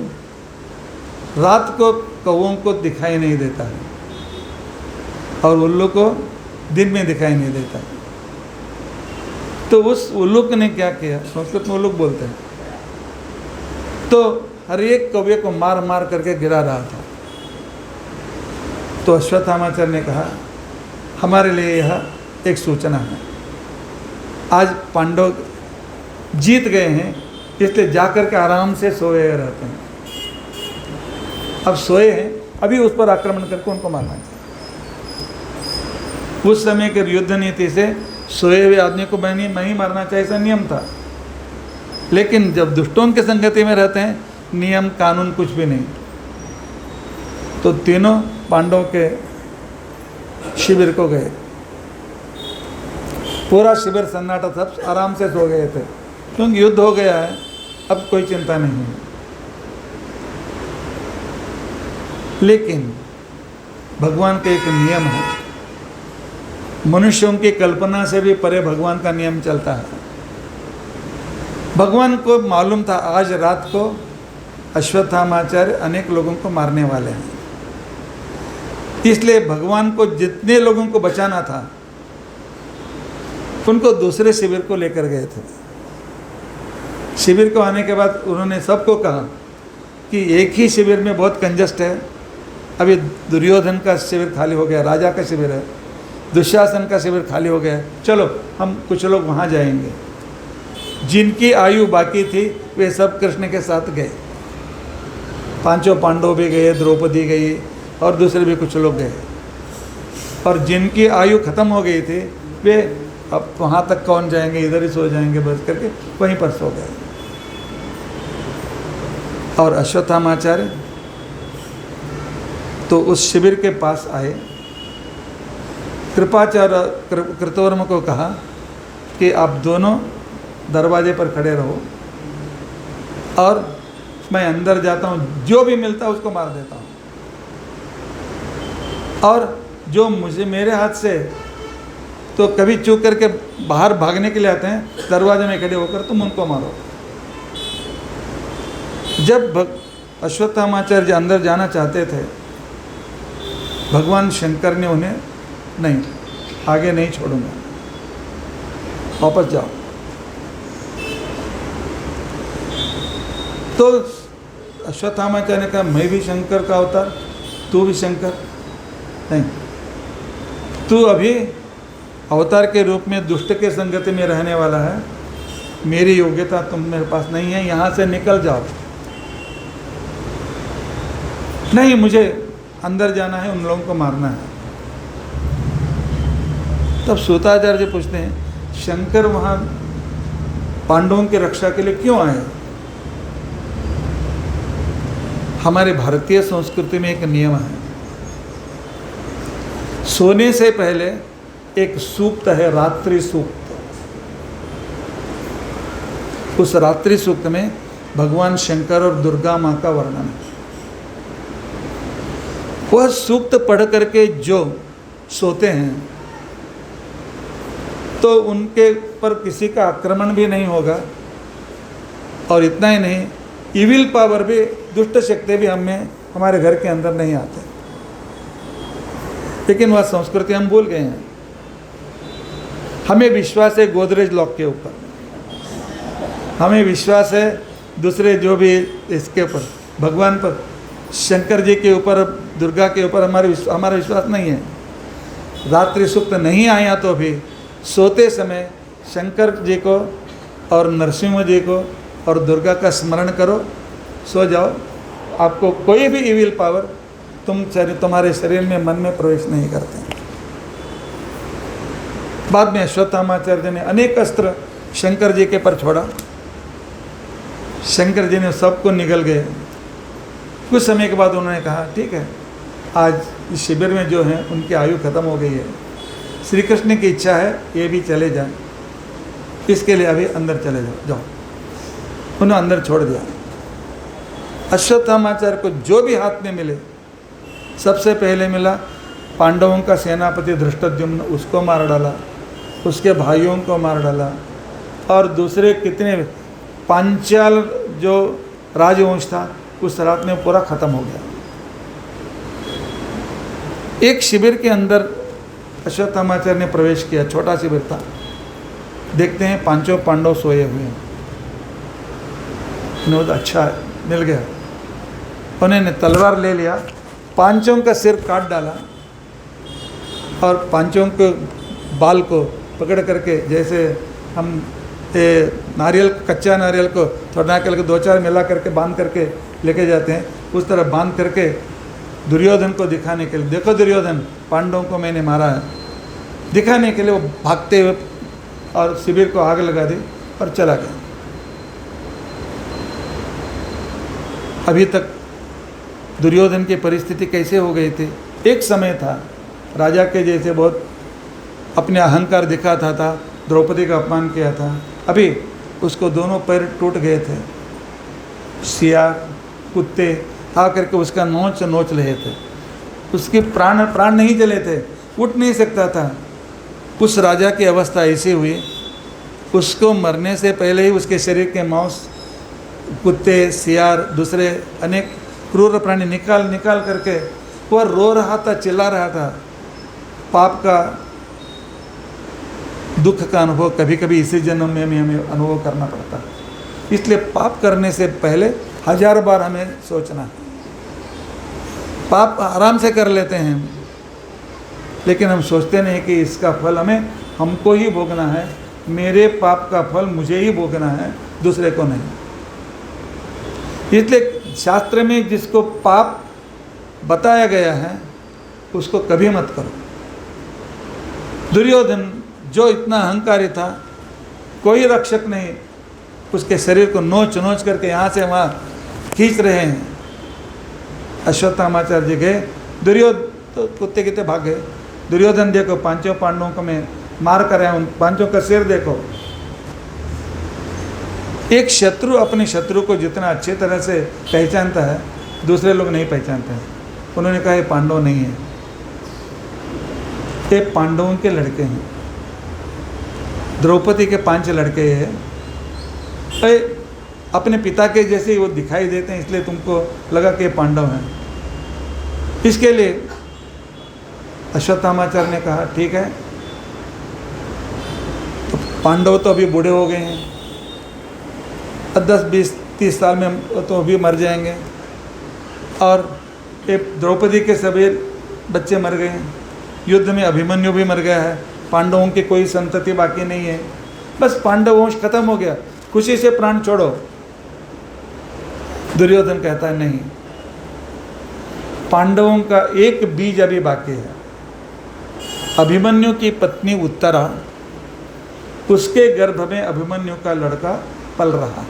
रात को कौवों को दिखाई नहीं देता है और उल्लू को दिन में दिखाई नहीं देता। तो उस उल्लू ने क्या किया, संस्कृत में उल्लू बोलते हैं, तो हर एक कौवे को मार मार करके गिरा रहा था। तो अश्वत्थामाचार्य ने कहा हमारे लिए यह एक सूचना है, आज पांडव जीत गए हैं इसलिए जाकर के आराम से सोए रहते हैं। अब सोए हैं, अभी उस पर आक्रमण करके उनको मारना चाहिए। उस समय के युद्ध नीति से सोए हुए आदमी को नहीं मारना चाहिए, ऐसा नियम था। लेकिन जब दुष्टों के संगति में रहते हैं, नियम कानून कुछ भी नहीं। तो तीनों पांडवों के शिविर को गए, पूरा शिविर सन्नाटा, सब आराम से सो गए थे, क्योंकि युद्ध हो गया है, अब कोई चिंता नहीं है। लेकिन भगवान का एक नियम है, मनुष्यों की कल्पना से भी परे भगवान का नियम चलता है। भगवान को मालूम था आज रात को अश्वत्थामाचार्य अनेक लोगों को मारने वाले हैं, इसलिए भगवान को जितने लोगों को बचाना था उनको दूसरे शिविर को लेकर गए थे। शिविर को आने के बाद उन्होंने सबको कहा कि एक ही शिविर में बहुत कंजस्ट है, अभी दुर्योधन का शिविर खाली हो गया, राजा का शिविर है, दुशासन का शिविर खाली हो गया, चलो हम कुछ लोग वहाँ जाएंगे। जिनकी आयु बाकी थी वे सब कृष्ण के साथ गए, 5 पांडव भी गए, द्रौपदी गई, और दूसरे भी कुछ लोग गए, और जिनकी आयु खत्म हो गई थी वे अब वहाँ तक कौन जाएंगे, इधर ही सो जाएंगे बस करके वहीं पर सो गए। और अश्वत्थामाचार्य तो उस शिविर के पास आए। कृपाचार्य कृतवर्मा को कहा कि आप दोनों दरवाजे पर खड़े रहो और मैं अंदर जाता हूँ, जो भी मिलता है उसको मार देता हूँ, और जो मुझे मेरे हाथ से तो कभी चूक करके बाहर भागने के लिए आते हैं, दरवाजे में खड़े होकर तुम उनको मारो। जब अश्वत्थामाचार्य जी अंदर जाना चाहते थे, भगवान शंकर ने उन्हें नहीं, आगे नहीं छोड़ूंगा, वापस जाओ। तो अश्वत्थामाचार्य ने कहा मैं भी शंकर का अवतार, तू भी शंकर, नहीं, तू अभी अवतार के रूप में दुष्ट के संगति में रहने वाला है, मेरी योग्यता तुम मेरे पास नहीं है, यहाँ से निकल जाओ। नहीं, मुझे अंदर जाना है, उन लोगों को मारना है। तब सूताचार्य जी पूछते हैं शंकर वहाँ पांडवों की रक्षा के लिए क्यों आए? हमारे भारतीय संस्कृति में एक नियम है, सोने से पहले एक सूक्त है, रात्रि सूक्त। उस रात्रि सूक्त में भगवान शंकर और दुर्गा माँ का वर्णन है। वह सूक्त पढ़ करके जो सोते हैं तो उनके पर किसी का आक्रमण भी नहीं होगा, और इतना ही नहीं, इविल पावर भी, दुष्ट शक्ति भी हमें हमारे घर के अंदर नहीं आते। लेकिन वह संस्कृति हम भूल गए हैं। हमें विश्वास है गोदरेज लॉक के ऊपर, हमें विश्वास है दूसरे जो भी इसके ऊपर, भगवान पर, शंकर जी के ऊपर, दुर्गा के ऊपर हमारा विश्वास नहीं है। रात्रि सूक्त नहीं आया तो भी सोते समय शंकर जी को और नरसिंह जी को और दुर्गा का स्मरण करो, सो जाओ। आपको कोई भी इविल पावर तुम्हारे शरीर में, मन में प्रवेश नहीं करते। बाद में अश्वत्थामाचार्य जी ने अनेक अस्त्र शंकर जी के पर छोड़ा, शंकर जी ने सबको निगल गए। कुछ समय के बाद उन्होंने कहा ठीक है, आज इस शिविर में जो हैं उनकी आयु खत्म हो गई है, श्री कृष्ण की इच्छा है ये भी चले जाएं, इसके लिए अभी अंदर चले जाओ। उन्हें अंदर छोड़ दिया। अश्वत्थामाचार्य को जो भी हाथ में मिले, सबसे पहले मिला पांडवों का सेनापति धृष्टद्युम्न, उसको मार डाला, उसके भाइयों को मार डाला, और दूसरे कितने पांचाल जो राजवंश था उस रात में पूरा खत्म हो गया। एक शिविर के अंदर अश्वत्थामाचार्य ने प्रवेश किया, छोटा शिविर था। देखते हैं पांचों पांडव सोए हुए हैं। उन्होंने अच्छा मिल गया, उन्होंने तलवार ले लिया, पांचों का सिर काट डाला और पांचों के बाल को पकड़ करके, जैसे हम नारियल, कच्चा नारियल को थोड़ा करके दो चार मिला करके बांध करके लेके जाते हैं, उस तरह बांध करके दुर्योधन को दिखाने के लिए, देखो दुर्योधन, पांडवों को मैंने मारा है, दिखाने के लिए वो भागते हुए और शिविर को आग लगा दी और चला गया। अभी तक दुर्योधन की परिस्थिति कैसे हो गई थी? एक समय था राजा के जैसे बहुत अपने अहंकार दिखाता था, द्रौपदी का अपमान किया था, अभी उसको दोनों पैर टूट गए थे, सियार कुत्ते आ करके उसका नोच रहे थे, उसके प्राण नहीं चले थे, उठ नहीं सकता था। उस राजा की अवस्था ऐसी हुई, उसको मरने से पहले ही उसके शरीर के मांस कुत्ते, सियार, दूसरे अनेक क्रूर प्राणी निकाल करके वह रो रहा था, चिल्ला रहा था। पाप का, दुख का अनुभव कभी कभी इसी जन्म में हमें अनुभव करना पड़ता है। इसलिए पाप करने से पहले 1000 बार हमें सोचना है। पाप आराम से कर लेते हैं, लेकिन हम सोचते नहीं कि इसका फल हमको ही भोगना है, मेरे पाप का फल मुझे ही भोगना है, दूसरे को नहीं। इसलिए शास्त्र में जिसको पाप बताया गया है उसको कभी मत करो। दुर्योधन जो इतना अहंकारी था, कोई रक्षक नहीं, उसके शरीर को नोच नोच करके यहाँ से वहाँ खींच रहे हैं। अश्वत्थामाचार्य जी गए, दुर्योधन कुत्ते कितने भाग गए। दुर्योधन देखो पांचों पांडवों को मैं मार कर आया, उन पांचों का सिर देखो। एक शत्रु अपने शत्रु को जितना अच्छे तरह से पहचानता है, दूसरे लोग नहीं पहचानते हैं। उन्होंने कहा ये पांडव नहीं है, ये पांडवों के लड़के हैं। द्रौपदी के 5 लड़के हैं, अपने पिता के जैसे ही वो दिखाई देते हैं, इसलिए तुमको लगा कि ये पांडव हैं। इसके लिए अश्वत्थामाचार्य ने कहा ठीक है, तो पांडव तो अभी बूढ़े हो गए हैं, 10, 20, 30 साल में तो अभी मर जाएंगे, और ये द्रौपदी के सभी बच्चे मर गए हैं, युद्ध में अभिमन्यु भी मर गया है, पांडवों की कोई संतति बाकी नहीं है, बस पांडव वंश खत्म हो गया, खुशी से प्राण छोड़ो। दुर्योधन कहता है नहीं, पांडवों का एक बीज अभी बाकी है। अभिमन्यु की पत्नी उत्तरा, उसके गर्भ में अभिमन्यु का लड़का पल रहा है,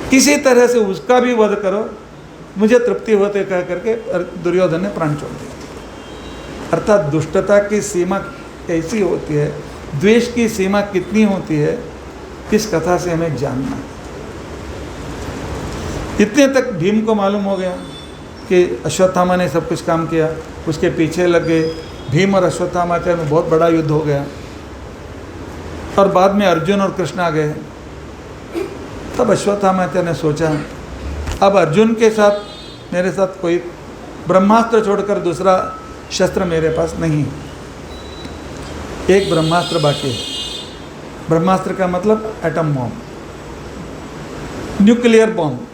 किसी तरह से उसका भी वध करो, मुझे तृप्ति होते कह करके दुर्योधन ने प्राण छोड़ दिया। अर्थात दुष्टता की सीमा कैसी होती है, द्वेष की सीमा कितनी होती है, इस कथा से हमें जानना है। इतने तक भीम को मालूम हो गया कि अश्वत्थामा ने सब कुछ काम किया, उसके पीछे लग गए। भीम और अश्वत्थामाचार्य में बहुत बड़ा युद्ध हो गया, और बाद में अर्जुन और कृष्ण आ गए। तब अश्वत्थामाचार्य ने सोचा अब अर्जुन के साथ मेरे साथ कोई ब्रह्मास्त्र छोड़कर दूसरा शस्त्र मेरे पास नहीं, एक ब्रह्मास्त्र बाकी है। ब्रह्मास्त्र का मतलब एटम बॉम्ब, न्यूक्लियर बॉम्ब।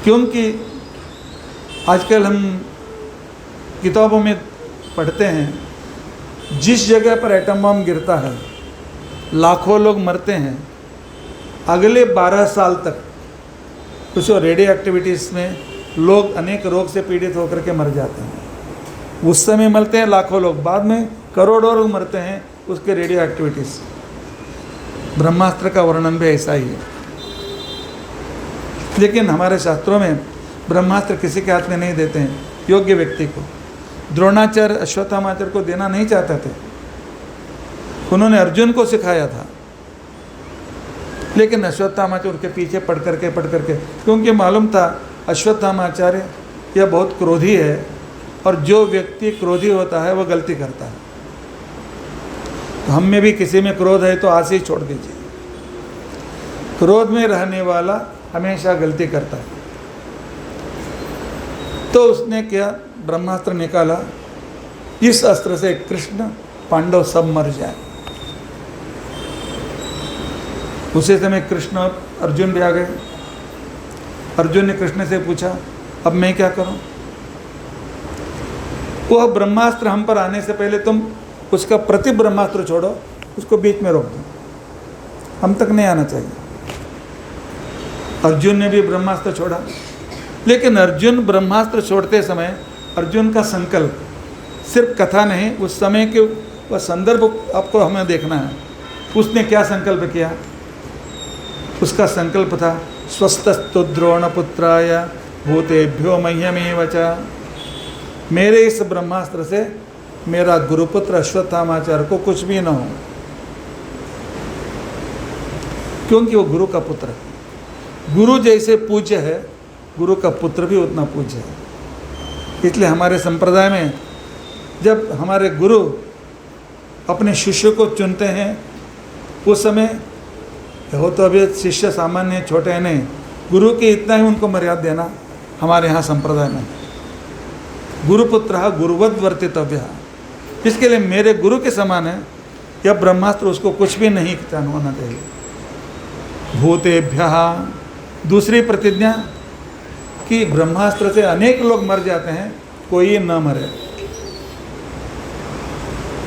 क्योंकि आजकल हम किताबों में पढ़ते हैं, जिस जगह पर एटम बम गिरता है लाखों लोग मरते हैं, अगले 12 साल तक कुछ रेडियो एक्टिविटीज़ में लोग अनेक रोग से पीड़ित होकर के मर जाते हैं। उस समय मरते हैं लाखों लोग, बाद में करोड़ों लोग मरते हैं उसके रेडियो एक्टिविटीज़। ब्रह्मास्त्र का वर्णन भी ऐसा ही है। लेकिन हमारे शास्त्रों में ब्रह्मास्त्र किसी के हाथ में नहीं देते हैं, योग्य व्यक्ति को। द्रोणाचार्य अश्वत्थामाचार्य को देना नहीं चाहते थे, उन्होंने अर्जुन को सिखाया था, लेकिन अश्वत्थामाचार्य उनके पीछे पढ़ करके क्योंकि मालूम था अश्वत्थामाचार्य यह बहुत क्रोधी है, और जो व्यक्ति क्रोधी होता है वह गलती करता है। तो हम में भी किसी में क्रोध है तो आज ही छोड़ दीजिए। क्रोध में रहने वाला हमेशा गलती करता है। तो उसने क्या, ब्रह्मास्त्र निकाला, इस अस्त्र से कृष्ण पांडव सब मर जाए। उसी समय कृष्ण और अर्जुन भी आ गए। अर्जुन ने कृष्ण से पूछा अब मैं क्या करूं? वह ब्रह्मास्त्र हम पर आने से पहले तुम उसका प्रति ब्रह्मास्त्र छोड़ो, उसको बीच में रोक दो, हम तक नहीं आना चाहिए। अर्जुन ने भी ब्रह्मास्त्र छोड़ा, लेकिन अर्जुन ब्रह्मास्त्र छोड़ते समय अर्जुन का संकल्प, सिर्फ कथा नहीं, उस समय के वह संदर्भ आपको हमें देखना है। उसने क्या संकल्प किया? उसका संकल्प था स्वस्तस्तु द्रोणपुत्राय भूतेभ्यो मह्यमेव च। मेरे इस ब्रह्मास्त्र से मेरा गुरुपुत्र अश्वत्थामाचार्य को कुछ भी न हो, क्योंकि वो गुरु का पुत्र है। गुरु जैसे पूज्य है, गुरु का पुत्र भी उतना पूज्य है। इसलिए हमारे संप्रदाय में जब हमारे गुरु अपने शिष्य को चुनते हैं, उस समय हो तो अभी शिष्य सामान्य छोटे नहीं, गुरु के इतना ही उनको मर्यादा देना हमारे यहाँ संप्रदाय में। गुरुपुत्र गुरुवद वर्तितव्य, इसके लिए मेरे गुरु के समान है, यह ब्रह्मास्त्र उसको कुछ भी नहीं होना चाहिए। भूतेभ्यः, दूसरी प्रतिज्ञा कि ब्रह्मास्त्र से अनेक लोग मर जाते हैं, कोई न मरे।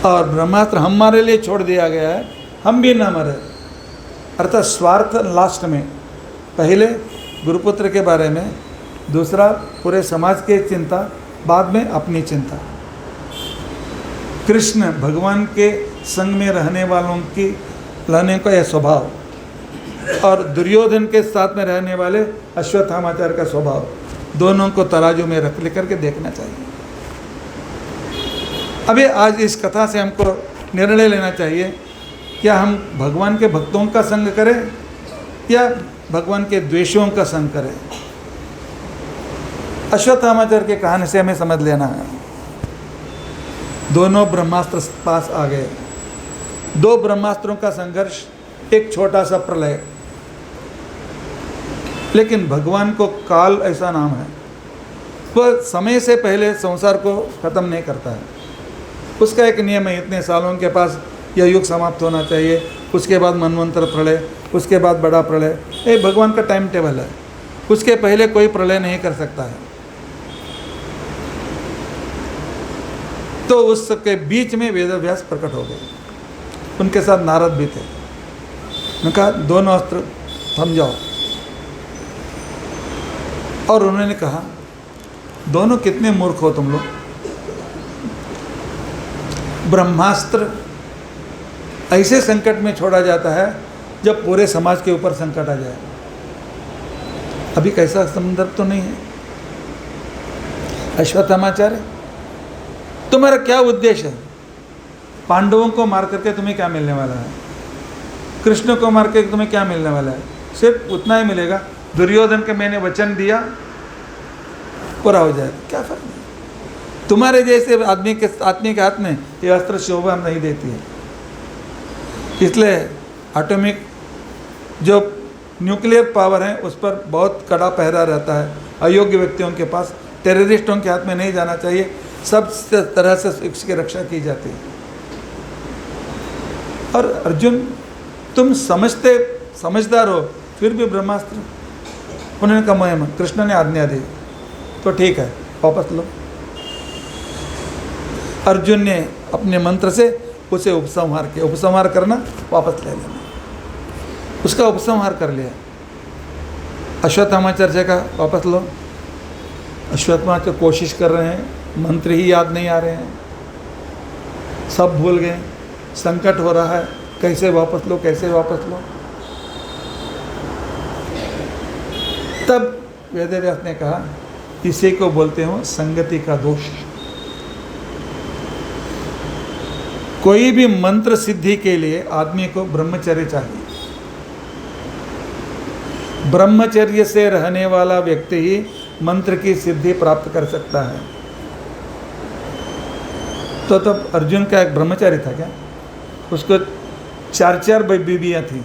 और ब्रह्मास्त्र हमारे लिए छोड़ दिया गया है, हम भी न मरे। अर्थात स्वार्थ लास्ट में, पहले गुरुपुत्र के बारे में दूसरा पूरे समाज की चिंता, बाद में अपनी चिंता। कृष्ण भगवान के संग में रहने वालों की लाने का यह स्वभाव और दुर्योधन के साथ में रहने वाले अश्वत्थामाचार्य का स्वभाव, दोनों को तराजू में रख लेकर के देखना चाहिए। अभी आज इस कथा से हमको निर्णय लेना चाहिए, क्या हम भगवान के भक्तों का संग करें या भगवान के द्वेषियों का संग करें। अश्वत्थामाचार्य के कहानी से हमें समझ लेना है। दोनों ब्रह्मास्त्र पास आ गए, दो ब्रह्मास्त्रों का संघर्ष, एक छोटा सा प्रलय। लेकिन भगवान को काल ऐसा नाम है, वह समय से पहले संसार को खत्म नहीं करता है। उसका एक नियम है, इतने सालों के पास यह युग समाप्त होना चाहिए, उसके बाद मनवंतर प्रलय, उसके बाद बड़ा प्रलय। ये भगवान का टाइम टेबल है, उसके पहले कोई प्रलय नहीं कर सकता है। तो उसके बीच में वेदव्यास प्रकट हो गए, उनके साथ नारद भी थे। उन्होंने कहा दोनों अस्त्र थम जाओ, और उन्होंने कहा दोनों कितने मूर्ख हो तुम लोग। ब्रह्मास्त्र ऐसे संकट में छोड़ा जाता है जब पूरे समाज के ऊपर संकट आ जाए। अभी कैसा संदर्भ तो नहीं है। अश्वत्थामाचार्य, तुम्हारा क्या उद्देश्य है? पांडवों को मार करके तुम्हें क्या मिलने वाला है? कृष्ण को मार करके तुम्हें क्या मिलने वाला है? सिर्फ उतना ही मिलेगा, दुर्योधन के मैंने वचन दिया, पूरा हो जाएगा। क्या फर्क नहीं। तुम्हारे जैसे आदमी के हाथ में ये अस्त्र शोभा नहीं देती है। इसलिए एटॉमिक जो न्यूक्लियर पावर है उस पर बहुत कड़ा पहरा रहता है। अयोग्य व्यक्तियों के पास, टेररिस्टों के हाथ में नहीं जाना चाहिए। सब तरह से इसकी रक्षा की जाती है। और अर्जुन, तुम समझदार हो, फिर भी ब्रह्मास्त्र। उन्होंने कहा मैं, कृष्ण ने आज्ञा दी तो ठीक है, वापस लो। अर्जुन ने अपने मंत्र से उसे उपसंहार किया। उपसंहार करना, वापस ले लेना। उसका उपसंहार कर लिया। अश्वत्थामाचार्य का वापस लो। अश्वत्थामाचार्य कोशिश कर रहे हैं, मंत्र ही याद नहीं आ रहे हैं, सब भूल गए, संकट हो रहा है, कैसे वापस लो, कैसे वापस लो। तब वेदव्यास ने कहा इसी को बोलते हो संगति का दोष। कोई भी मंत्र सिद्धि के लिए आदमी को ब्रह्मचर्य चाहिए। ब्रह्मचर्य से रहने वाला व्यक्ति ही मंत्र की सिद्धि प्राप्त कर सकता है। तो तब अर्जुन का एक ब्रह्मचारी था क्या? उसको 4 बीवियाँ थी,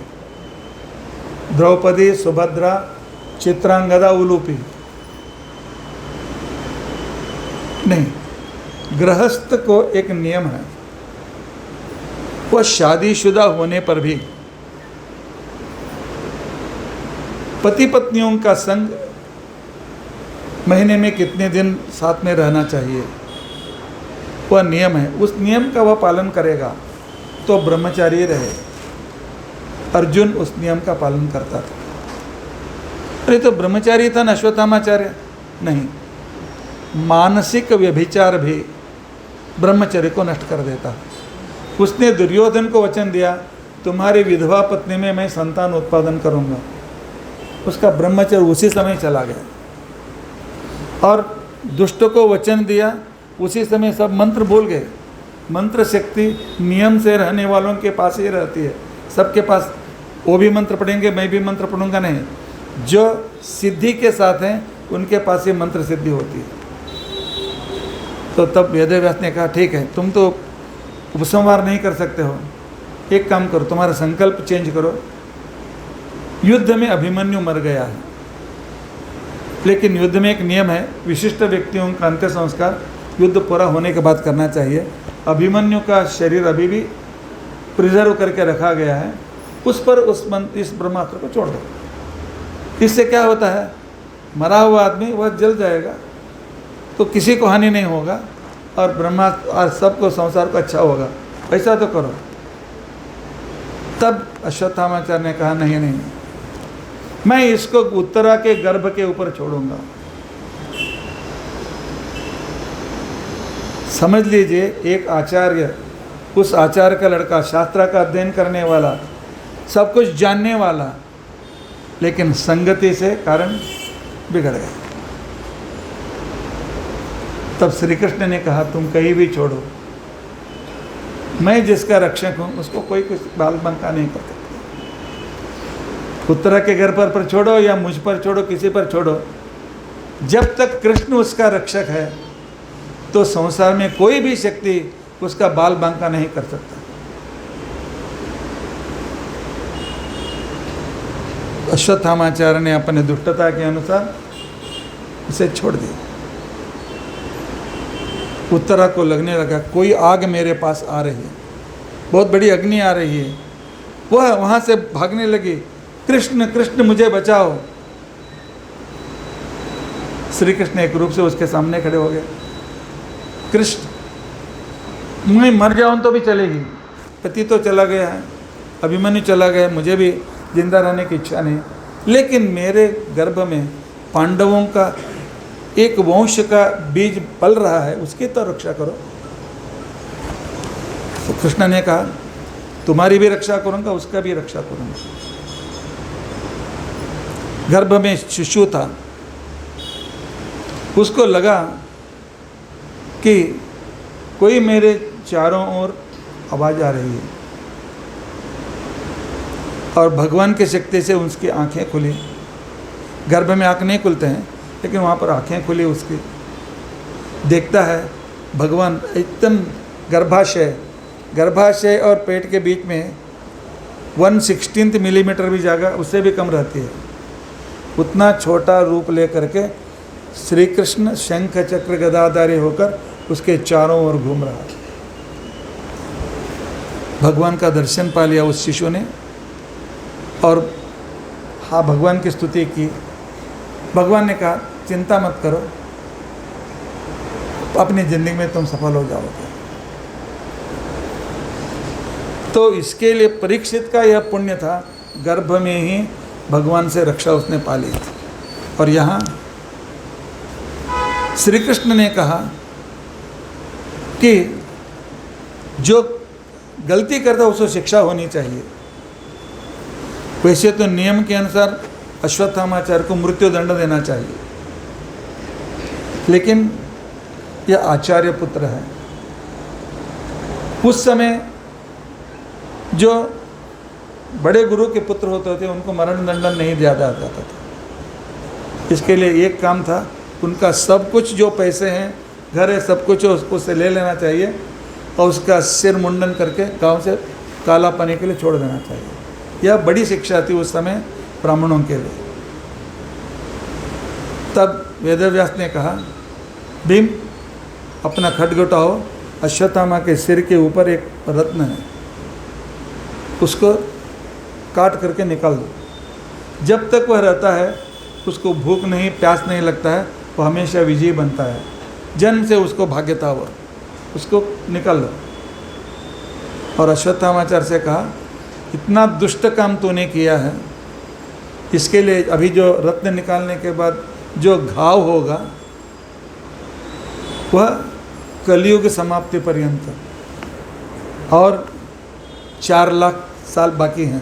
द्रौपदी, सुभद्रा, चित्रांगदा, उलूपी। नहीं, गृहस्थ को एक नियम है, वह शादीशुदा होने पर भी पति पत्नियों का संग महीने में कितने दिन साथ में रहना चाहिए, वह नियम है। उस नियम का वह पालन करेगा तो ब्रह्मचारी रहे। अर्जुन उस नियम का पालन करता था। अरे तो ब्रह्मचारी था न अश्वत्थामाचार्य? नहीं, मानसिक व्यभिचार भी ब्रह्मचर्य को नष्ट कर देता। उसने दुर्योधन को वचन दिया, तुम्हारी विधवा पत्नी में मैं संतान उत्पादन करूंगा। उसका ब्रह्मचर्य उसी समय चला गया। और दुष्ट को वचन दिया, उसी समय सब मंत्र भूल गए। मंत्र शक्ति नियम से रहने वालों के पास ही रहती है। सबके पास वो भी मंत्र पढ़ेंगे, मैं भी मंत्र पढ़ूंगा, नहीं। जो सिद्धि के साथ हैं उनके पास ही मंत्र सिद्धि होती है। तो तब वेदव्यास ने कहा ठीक है, तुम तो उपसंहार नहीं कर सकते हो, एक काम करो, तुम्हारा संकल्प चेंज करो। युद्ध में अभिमन्यु मर गया है, लेकिन युद्ध में एक नियम है, विशिष्ट व्यक्तियों का अंत्य संस्कार युद्ध पूरा होने के बाद करना चाहिए। अभिमन्यु का शरीर अभी भी प्रिजर्व करके रखा गया है, उस पर इस ब्रह्मास्त्र को छोड़ दो। इससे क्या होता है, मरा हुआ आदमी वह जल जाएगा तो किसी को हानि नहीं होगा और ब्रह्मास्त्र और सबको संसार को अच्छा होगा। ऐसा तो करो। तब अश्वत्थामाचार्य ने कहा नहीं, मैं इसको उत्तरा के गर्भ के ऊपर छोड़ूंगा। समझ लीजिए, एक आचार्य, उस आचार्य का लड़का, शास्त्र का अध्ययन करने वाला, सब कुछ जानने वाला, लेकिन संगति से कारण बिगड़ गया। तब श्री कृष्ण ने कहा, तुम कहीं भी छोड़ो, मैं जिसका रक्षक हूँ उसको कोई कुछ बाल बंका नहीं कर सकता। उत्तरा के घर पर छोड़ो या मुझ पर छोड़ो, किसी पर छोड़ो, जब तक कृष्ण उसका रक्षक है तो संसार में कोई भी शक्ति उसका बाल बांका नहीं कर सकता। अश्वत्थामाचार्य ने अपने दुष्टता के अनुसार उसे छोड़ दिया। उत्तरा को लगने लगा कोई आग मेरे पास आ रही है, बहुत बड़ी अग्नि आ रही है। वह वहाँ से भागने लगी, कृष्ण कृष्ण मुझे बचाओ। श्री कृष्ण एक रूप से उसके सामने खड़े हो गए। कृष्ण, मैं मर जाऊँ तो भी चलेगी, पति तो चला गया है, अभिमन्यु चला गया, मुझे भी जिंदा रहने की इच्छा नहीं, लेकिन मेरे गर्भ में पांडवों का एक वंश का बीज पल रहा है, उसकी तो रक्षा करो। तो कृष्ण ने कहा, तुम्हारी भी रक्षा करूंगा, उसका भी रक्षा करूंगा। गर्भ में शिशु था, उसको लगा कि कोई मेरे चारों ओर आवाज़ आ रही है, और भगवान की शक्ति से उसकी आंखें खुली। गर्भ में आंख नहीं खुलते हैं, लेकिन वहाँ पर आंखें खुली उसकी। देखता है भगवान एकदम गर्भाशय और पेट के बीच में 1/16 मिलीमीटर भी जगह उससे भी कम रहती है। उतना छोटा रूप ले करके श्री कृष्ण शंख चक्र गदाधारी होकर उसके चारों ओर घूम रहा। भगवान का दर्शन पा लिया उस शिशु ने, और हाँ भगवान की स्तुति की। भगवान ने कहा, चिंता मत करो, अपनी जिंदगी में तुम सफल हो जाओगे। तो इसके लिए परीक्षित का यह पुण्य था, गर्भ में ही भगवान से रक्षा उसने पा ली थी। और यहाँ श्री कृष्ण ने कहा कि जो गलती करता है उसको शिक्षा होनी चाहिए। वैसे तो नियम के अनुसार अश्वत्थामाचार्य को मृत्यु दंड देना चाहिए, लेकिन यह आचार्य पुत्र है। उस समय जो बड़े गुरु के पुत्र होते थे उनको मरण दंडन नहीं दिया जाता था। इसके लिए एक काम था, उनका सब कुछ जो पैसे हैं, घर है, सब कुछ उसको से ले लेना चाहिए और उसका सिर मुंडन करके गांव से काला पानी के लिए छोड़ देना चाहिए। यह बड़ी शिक्षा थी उस समय ब्राह्मणों के लिए। तब वेदव्यास ने कहा, भीम अपना खड्ग उठाओ, अश्वत्थामा के सिर के ऊपर एक रत्न है, उसको काट करके निकाल दो। जब तक वह रहता है उसको भूख नहीं, प्यास नहीं लगता है, वो हमेशा विजयी बनता है। जन्म से उसको भाग्यता हुआ, उसको निकाल लो। और अश्वत्थामाचार्य से कहा, इतना दुष्ट काम तूने किया है, इसके लिए अभी जो रत्न निकालने के बाद जो घाव होगा वह कलयुग समाप्ति पर्यंत और 4 लाख साल बाकी हैं,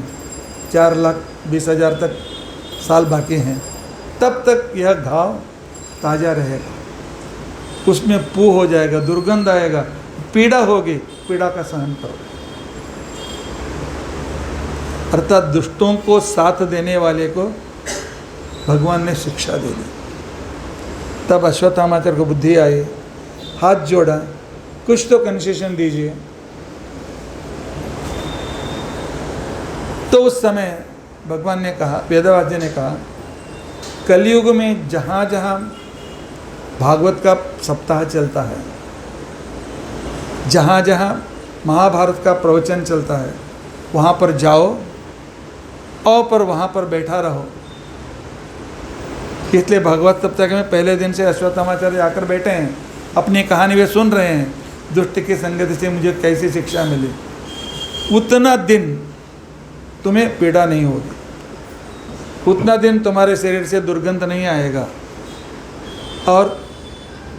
4,20,000 तक साल बाकी हैं। तब तक यह घाव ताज़ा रहेगा, उसमें पू हो जाएगा, दुर्गंध आएगा, पीड़ा होगी, पीड़ा का सहन करो। अर्थात दुष्टों को साथ देने वाले को भगवान ने शिक्षा दे दी। तब अश्वत्थामाचार्य को बुद्धि आई, हाथ जोड़ा, कुछ तो कंसेशन दीजिए। तो उस समय भगवान ने कहा, वेदव्यास जी ने कहा, कलयुग में जहाँ जहाँ भागवत का सप्ताह चलता है, जहाँ जहाँ महाभारत का प्रवचन चलता है, वहाँ पर जाओ और पर वहाँ पर बैठा रहो। इसलिए भागवत सप्ताह में पहले दिन से अश्वत्थामाचार्य आकर बैठे हैं, अपनी कहानी वे सुन रहे हैं, दुष्ट की संगति से मुझे कैसी शिक्षा मिली। उतना दिन तुम्हें पीड़ा नहीं होगी, उतना दिन तुम्हारे शरीर से दुर्गंध नहीं आएगा, और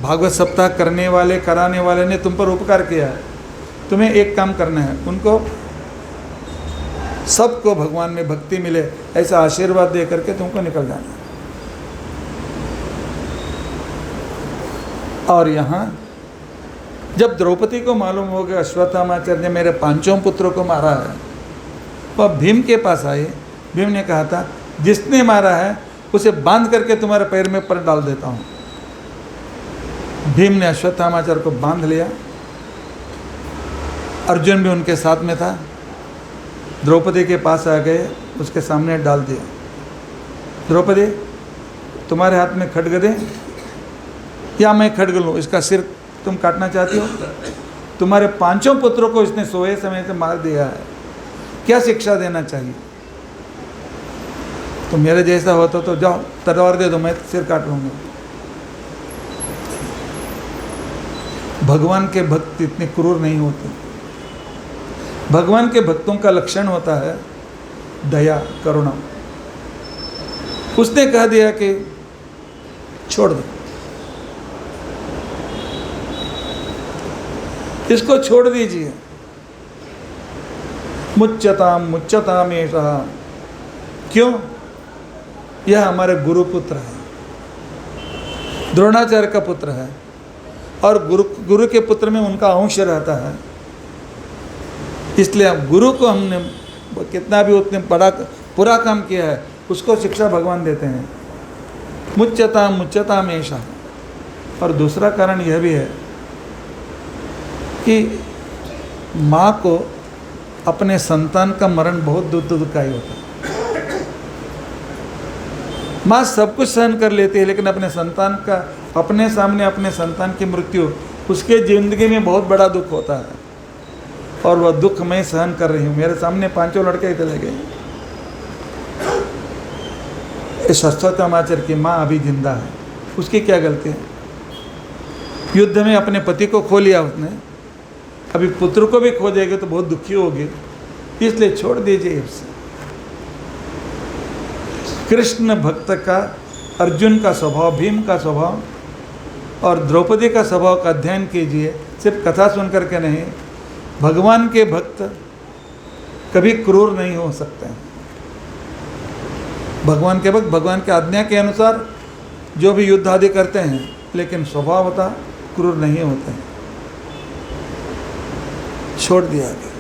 भागवत सप्ताह करने वाले कराने वाले ने तुम पर उपकार किया है, तुम्हें एक काम करना है, उनको सबको भगवान में भक्ति मिले ऐसा आशीर्वाद दे करके तुमको निकल जाना है। और यहाँ जब द्रौपदी को मालूम हो गया अश्वत्थामाचार्य ने मेरे 5 पुत्रों को मारा है, वह भीम के पास आए। भीम ने कहा था जिसने मारा है उसे बांध करके तुम्हारे पैर में पर डाल देता हूँ। भीम ने अश्वत्थामाचार्य को बांध लिया। अर्जुन भी उनके साथ में था। द्रौपदी के पास आ गए, उसके सामने डाल दिया। द्रौपदी, तुम्हारे हाथ में खड्ग दे या मैं खड्ग लूँ, इसका सिर तुम काटना चाहती हो? तुम्हारे 5 पुत्रों को इसने सोए समय से मार दिया है, क्या शिक्षा देना चाहिए? तो मेरे जैसा होता तो जाओ तलवार दे दो, मैं सिर काट लूँगा। भगवान के भक्त इतने क्रूर नहीं होते। भगवान के भक्तों का लक्षण होता है दया, करुणा। उसने कह दिया कि छोड़ दो, इसको छोड़ दीजिए। मुच्यताम मुच्यताम एषः, क्यों? यह हमारे गुरु पुत्र है, द्रोणाचार्य का पुत्र है, और गुरु के पुत्र में उनका अंश रहता है। इसलिए अब गुरु को हमने कितना भी उतने बड़ा पूरा काम किया है, उसको शिक्षा भगवान देते हैं। मुच्यताम मुच्यताम एषः। और दूसरा कारण यह भी है कि माँ को अपने संतान का मरण बहुत दुखदायी होता है। माँ सब कुछ सहन कर लेती है, लेकिन अपने संतान का, अपने सामने अपने संतान की मृत्यु उसके ज़िंदगी में बहुत बड़ा दुख होता है। और वह दुख मैं सहन कर रही हूँ। मेरे सामने 5 लड़के ही चले गए। इस अश्वत्थामाचार्य की माँ अभी जिंदा है, उसकी क्या गलती है? युद्ध में अपने पति को खो लिया उसने, अभी पुत्र को भी खो जाएगी तो बहुत दुखी होगी, इसलिए छोड़ दीजिए उसे। कृष्ण भक्त का, अर्जुन का स्वभाव, भीम का स्वभाव और द्रौपदी का स्वभाव का अध्ययन कीजिए। सिर्फ कथा सुन करके नहीं, भगवान के भक्त कभी क्रूर नहीं हो सकते हैं। भगवान के भक्त भगवान के आज्ञा के अनुसार जो भी युद्ध आदि करते हैं, लेकिन स्वभावतः क्रूर नहीं होते हैं। छोड़ दिया गया।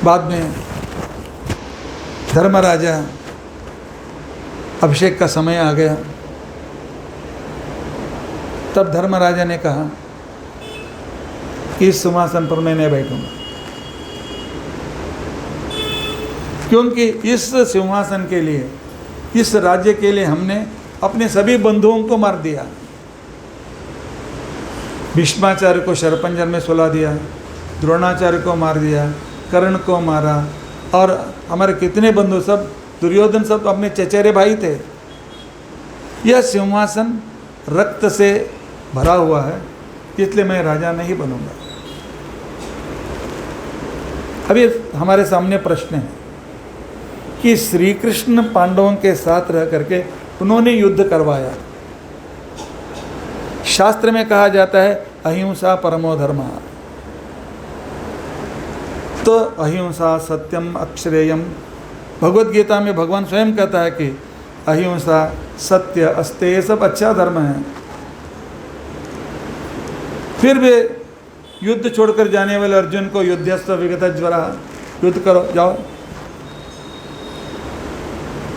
बाद में धर्मराजा, अभिषेक का समय आ गया। तब धर्मराजा ने कहा कि इस सिंहासन पर मैं नहीं बैठूंगा, क्योंकि इस सिंहासन के लिए, इस राज्य के लिए हमने अपने सभी बंधुओं को मार दिया। भीष्माचार्य को शरपंजर में सुला दिया, द्रोणाचार्य को मार दिया, कर्ण को मारा, और हमारे कितने बंधु, सब दुर्योधन, सब अपने चचेरे भाई थे। यह सिंहासन रक्त से भरा हुआ है, इसलिए मैं राजा नहीं बनूंगा। अभी हमारे सामने प्रश्न है कि श्री कृष्ण पांडवों के साथ रह करके उन्होंने युद्ध करवाया। शास्त्र में कहा जाता है अहिंसा परमो धर्मः। तो अहिंसा सत्यम अक्षरेयम, भगवत गीता में भगवान स्वयं कहता है कि अहिंसा, सत्य, अस्तेय, ये सब अच्छा धर्म है। फिर भी युद्ध छोड़कर जाने वाले अर्जुन को युद्धस्थ विगतज्वरः, युद्ध करो, जाओ।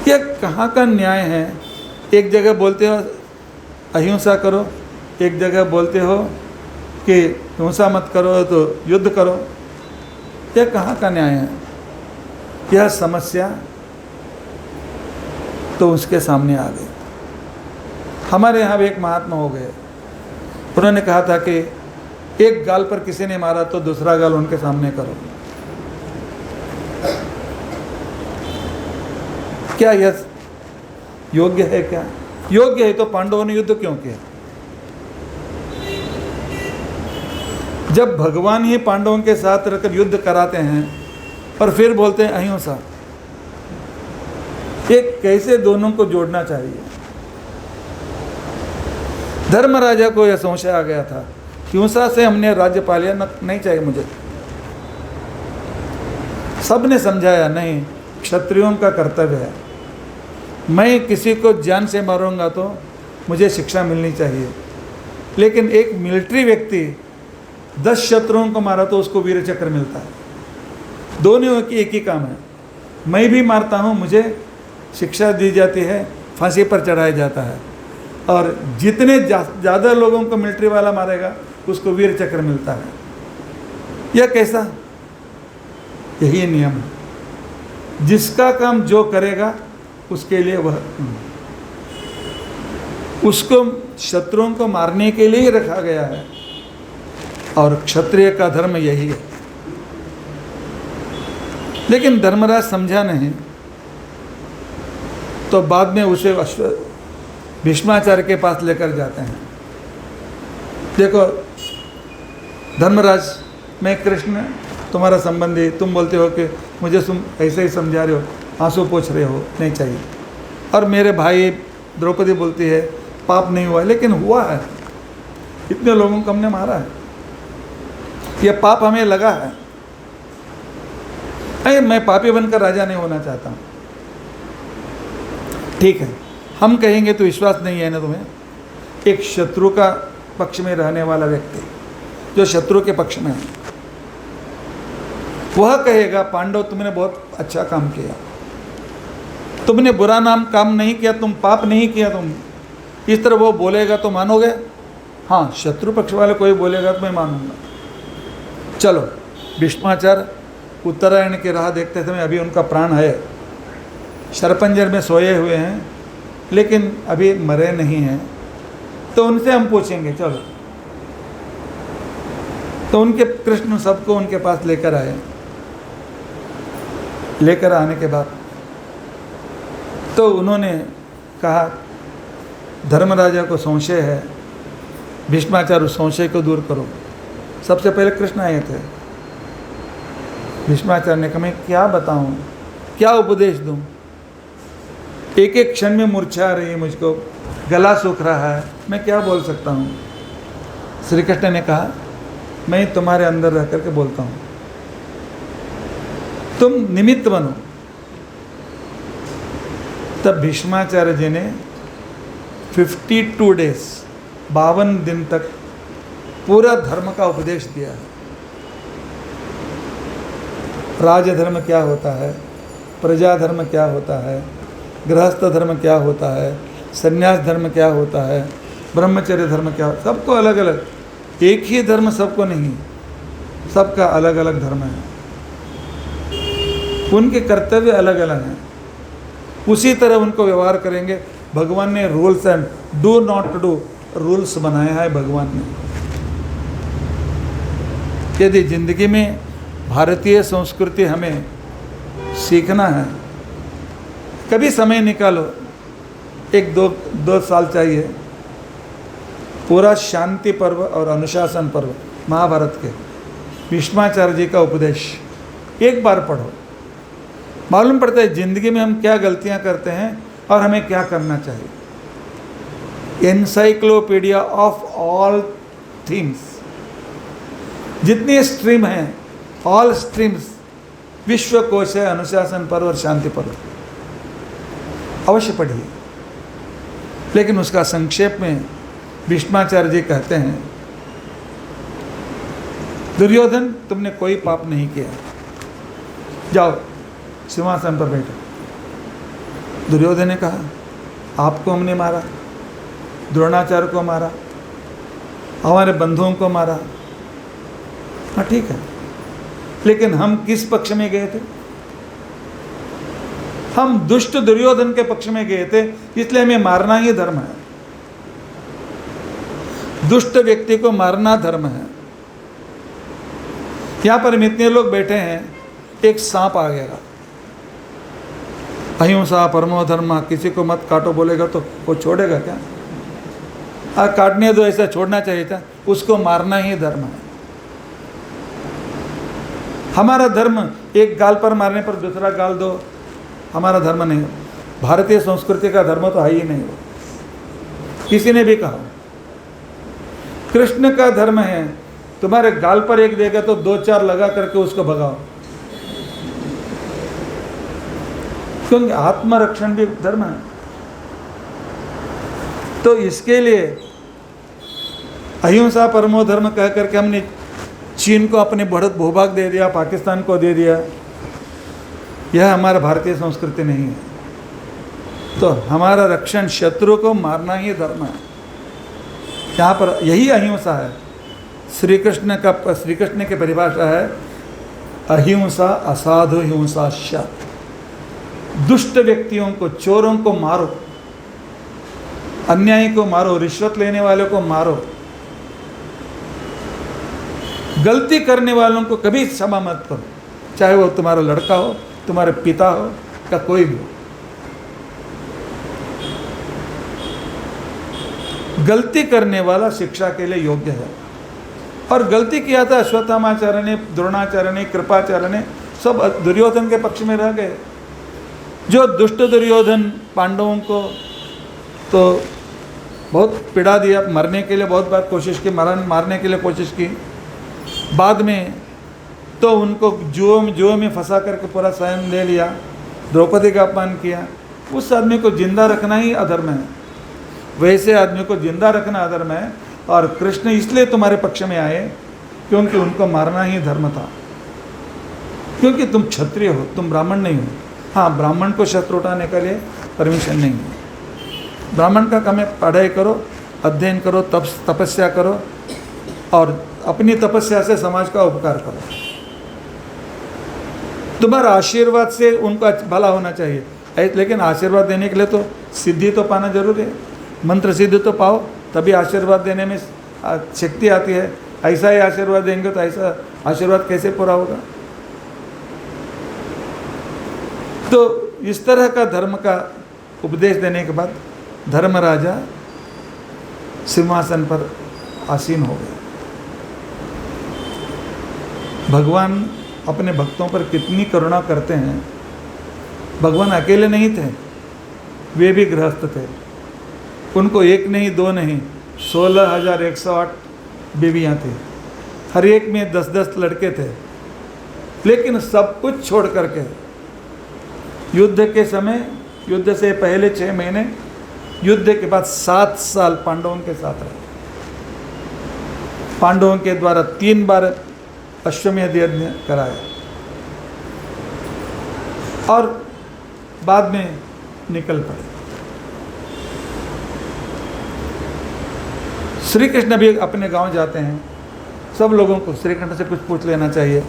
यह कहाँ का न्याय है? एक जगह बोलते हो अहिंसा करो, एक जगह बोलते हो कि हिंसा मत करो तो युद्ध करो। यह कहाँ का न्याय है? यह समस्या तो उसके सामने आ गई। हमारे यहाँ भी एक महात्मा हो गए, उन्होंने कहा था कि एक गाल पर किसी ने मारा तो दूसरा गाल उनके सामने करो। क्या यह योग्य है? क्या योग्य है? तो पांडवों ने युद्ध क्यों किया? जब भगवान ही पांडवों के साथ रहकर युद्ध कराते हैं और फिर बोलते हैं अहिंसा, ये कैसे दोनों को जोड़ना चाहिए? धर्म राजा को यह संशय आ गया था कि उषा से हमने राज्य पा लिया, नहीं चाहिए मुझे। सबने समझाया नहीं, क्षत्रियों का कर्तव्य है, मैं किसी को जान से मारूंगा तो मुझे शिक्षा मिलनी चाहिए, लेकिन एक मिलिट्री व्यक्ति 10 शत्रुओं को मारा तो उसको वीर चक्र मिलता है। दोनों की एक ही काम है, मैं भी मारता हूँ, मुझे शिक्षा दी जाती है, फांसी पर चढ़ाया जाता है, और जितने ज़्यादा लोगों को मिलिट्री वाला मारेगा उसको वीर चक्र मिलता है। यह कैसा? यही नियम है, जिसका काम जो करेगा उसके लिए वह, उसको शत्रुओं को मारने के लिए ही रखा गया है, और क्षत्रिय का धर्म यही है। लेकिन धर्मराज समझा नहीं, तो बाद में उसे भीष्माचार्य के पास लेकर जाते हैं। देखो धर्मराज, मैं कृष्ण तुम्हारा संबंधी, तुम बोलते हो कि मुझे तुम ऐसे ही समझा रहे हो, आंसू पोंछ रहे हो, नहीं चाहिए। और मेरे भाई द्रौपदी बोलती है पाप नहीं हुआ, लेकिन हुआ है, इतने लोगों को हमने मारा है, यह पाप हमें लगा है। अरे मैं पापी बनकर राजा नहीं होना चाहता हूँ। ठीक है, हम कहेंगे तो विश्वास नहीं है ना तुम्हें? एक शत्रु का पक्ष में रहने वाला व्यक्ति जो शत्रु के पक्ष में है, वह कहेगा पांडव तुमने बहुत अच्छा काम किया, तुमने बुरा काम नहीं किया, तुम पाप नहीं किया, तुम इस तरह वो बोलेगा तो मानोगे? हाँ, शत्रु पक्ष वाले कोई बोलेगा तो मैं मानूंगा। चलो, भीष्माचार्य उत्तरायण की राह देखते समय, अभी उनका प्राण है, शरपंजर में सोए हुए हैं, लेकिन अभी मरे नहीं हैं, तो उनसे हम पूछेंगे। चलो, तो उनके कृष्ण सबको उनके पास लेकर आए। लेकर आने के बाद तो उन्होंने कहा धर्मराजा को संशय है, भीष्माचार्य संशय को दूर करो। सबसे पहले कृष्ण आए थे। भीष्माचार्य ने कहा मैं क्या बताऊं, क्या उपदेश दूं, एक एक क्षण में मूर्छा आ रही है, मुझको गला सूख रहा है, मैं क्या बोल सकता हूं। श्री कृष्ण ने कहा मैं तुम्हारे अंदर रह करके बोलता हूं, तुम निमित्त बनो। तब भीष्माचार्य जी ने 52 डेज 52 दिन तक पूरा धर्म का उपदेश दिया है। राजधर्म क्या होता है, प्रजा धर्म क्या होता है, गृहस्थ धर्म क्या होता है, संन्यास धर्म क्या होता है, ब्रह्मचर्य धर्म क्या, सबको अलग अलग, एक ही धर्म सबको नहीं, सबका अलग अलग धर्म है, उनके कर्तव्य अलग अलग हैं, उसी तरह उनको व्यवहार करेंगे। भगवान ने rules and do not do rules बनाया है भगवान ने। यदि जिंदगी में भारतीय संस्कृति हमें सीखना है, कभी समय निकालो, एक दो साल चाहिए, पूरा शांति पर्व और अनुशासन पर्व महाभारत के भीष्माचार्य जी का उपदेश एक बार पढ़ो, मालूम पड़ता है जिंदगी में हम क्या गलतियां करते हैं और हमें क्या करना चाहिए। एनसाइक्लोपीडिया ऑफ ऑल थीम्स, जितनी स्ट्रीम हैं, ऑल स्ट्रीम्स, विश्वकोश है, अनुशासन पर्व और शांति पर्व, अवश्य पढ़िए। लेकिन उसका संक्षेप में भीष्माचार्य जी कहते हैं दुर्योधन तुमने कोई पाप नहीं किया, जाओ सिंहासन पर बैठो। दुर्योधन ने कहा आपको हमने मारा, द्रोणाचार्य को मारा, हमारे बंधुओं को मारा, हाँ ठीक है, लेकिन हम किस पक्ष में गए थे? हम दुष्ट दुर्योधन के पक्ष में गए थे, इसलिए हमें मारना ही धर्म है। दुष्ट व्यक्ति को मारना धर्म है। यहां पर हम इतने लोग बैठे हैं, एक सांप आ गया, अहिंसा परमो धर्म, किसी को मत काटो बोलेगा तो वो छोड़ेगा क्या? काटने दो, ऐसा छोड़ना चाहिए था, उसको मारना ही धर्म है। हमारा धर्म एक गाल पर मारने पर दूसरा गाल दो, हमारा धर्म नहीं हो। भारतीय संस्कृति का धर्म तो है ही नहीं हो। किसी ने भी कहा कृष्ण का धर्म है तुम्हारे गाल पर एक देगा तो 2-4 लगा करके उसको भगाओ, क्योंकि आत्मरक्षण भी धर्म है। तो इसके लिए अहिंसा परमो धर्म कह करके हमने चीन को अपने बढ़त भूभाग दे दिया, पाकिस्तान को दे दिया। यह हमारा भारतीय संस्कृति नहीं है। तो हमारा रक्षण शत्रु को मारना ही धर्म है। यहाँ पर यही अहिंसा है। श्री कृष्ण की परिभाषा है अहिंसा असाधु हिंसा श। दुष्ट व्यक्तियों को, चोरों को मारो, अन्यायी को मारो, रिश्वत लेने वालों को मारो, गलती करने वालों को कभी क्षमा मत करो, चाहे वो तुम्हारा लड़का हो, तुम्हारे पिता हो या कोई भी हो। गलती करने वाला शिक्षा के लिए योग्य है। और गलती किया था अश्वत्थामाचार्य ने, द्रोणाचार्य ने, कृपाचार्य ने, सब दुर्योधन के पक्ष में रह गए। जो दुष्ट दुर्योधन पांडवों को तो बहुत पीड़ा दिया, मरने के लिए बहुत बार कोशिश की, मारने के लिए कोशिश की। बाद में तो उनको जुओं में फंसा करके पूरा स्वयं ले लिया, द्रौपदी का अपमान किया। उस आदमी को जिंदा रखना ही अधर्म है। वैसे आदमी को जिंदा रखना अधर्म है। और कृष्ण इसलिए तुम्हारे पक्ष में आए क्योंकि उनको मारना ही धर्म था। क्योंकि तुम क्षत्रिय हो, तुम ब्राह्मण नहीं हो। हाँ, ब्राह्मण को शस्त्र उठाने के लिए परमिशन नहीं है। ब्राह्मण का काम है पढ़ाई करो, अध्ययन करो, तपस्या करो और अपनी तपस्या से समाज का उपकार करो। तुम्हारा आशीर्वाद से उनका भला होना चाहिए। लेकिन आशीर्वाद देने के लिए तो सिद्धि तो पाना जरूरी है। मंत्र सिद्धि तो पाओ, तभी आशीर्वाद देने में शक्ति आती है। ऐसा ही आशीर्वाद देंगे तो ऐसा आशीर्वाद कैसे पूरा होगा। तो इस तरह का धर्म का उपदेश देने के बाद धर्मराजा सिंहासन पर आसीन हो गए। भगवान अपने भक्तों पर कितनी करुणा करते हैं। भगवान अकेले नहीं थे, वे भी गृहस्थ थे। उनको एक नहीं, दो नहीं, 16,108 बीवियाँ थी। हर एक में 10-10 लड़के थे। लेकिन सब कुछ छोड़ करके युद्ध के समय, युद्ध से पहले 6 महीने, युद्ध के बाद 7 साल पांडवों के साथ रहे। पांडवों के द्वारा 3 बार अश्वमेध यज्ञ कराया और बाद में निकल पड़े। श्री कृष्ण भी अपने गांव जाते हैं। सब लोगों को श्री कृष्ण से कुछ पूछ लेना चाहिए।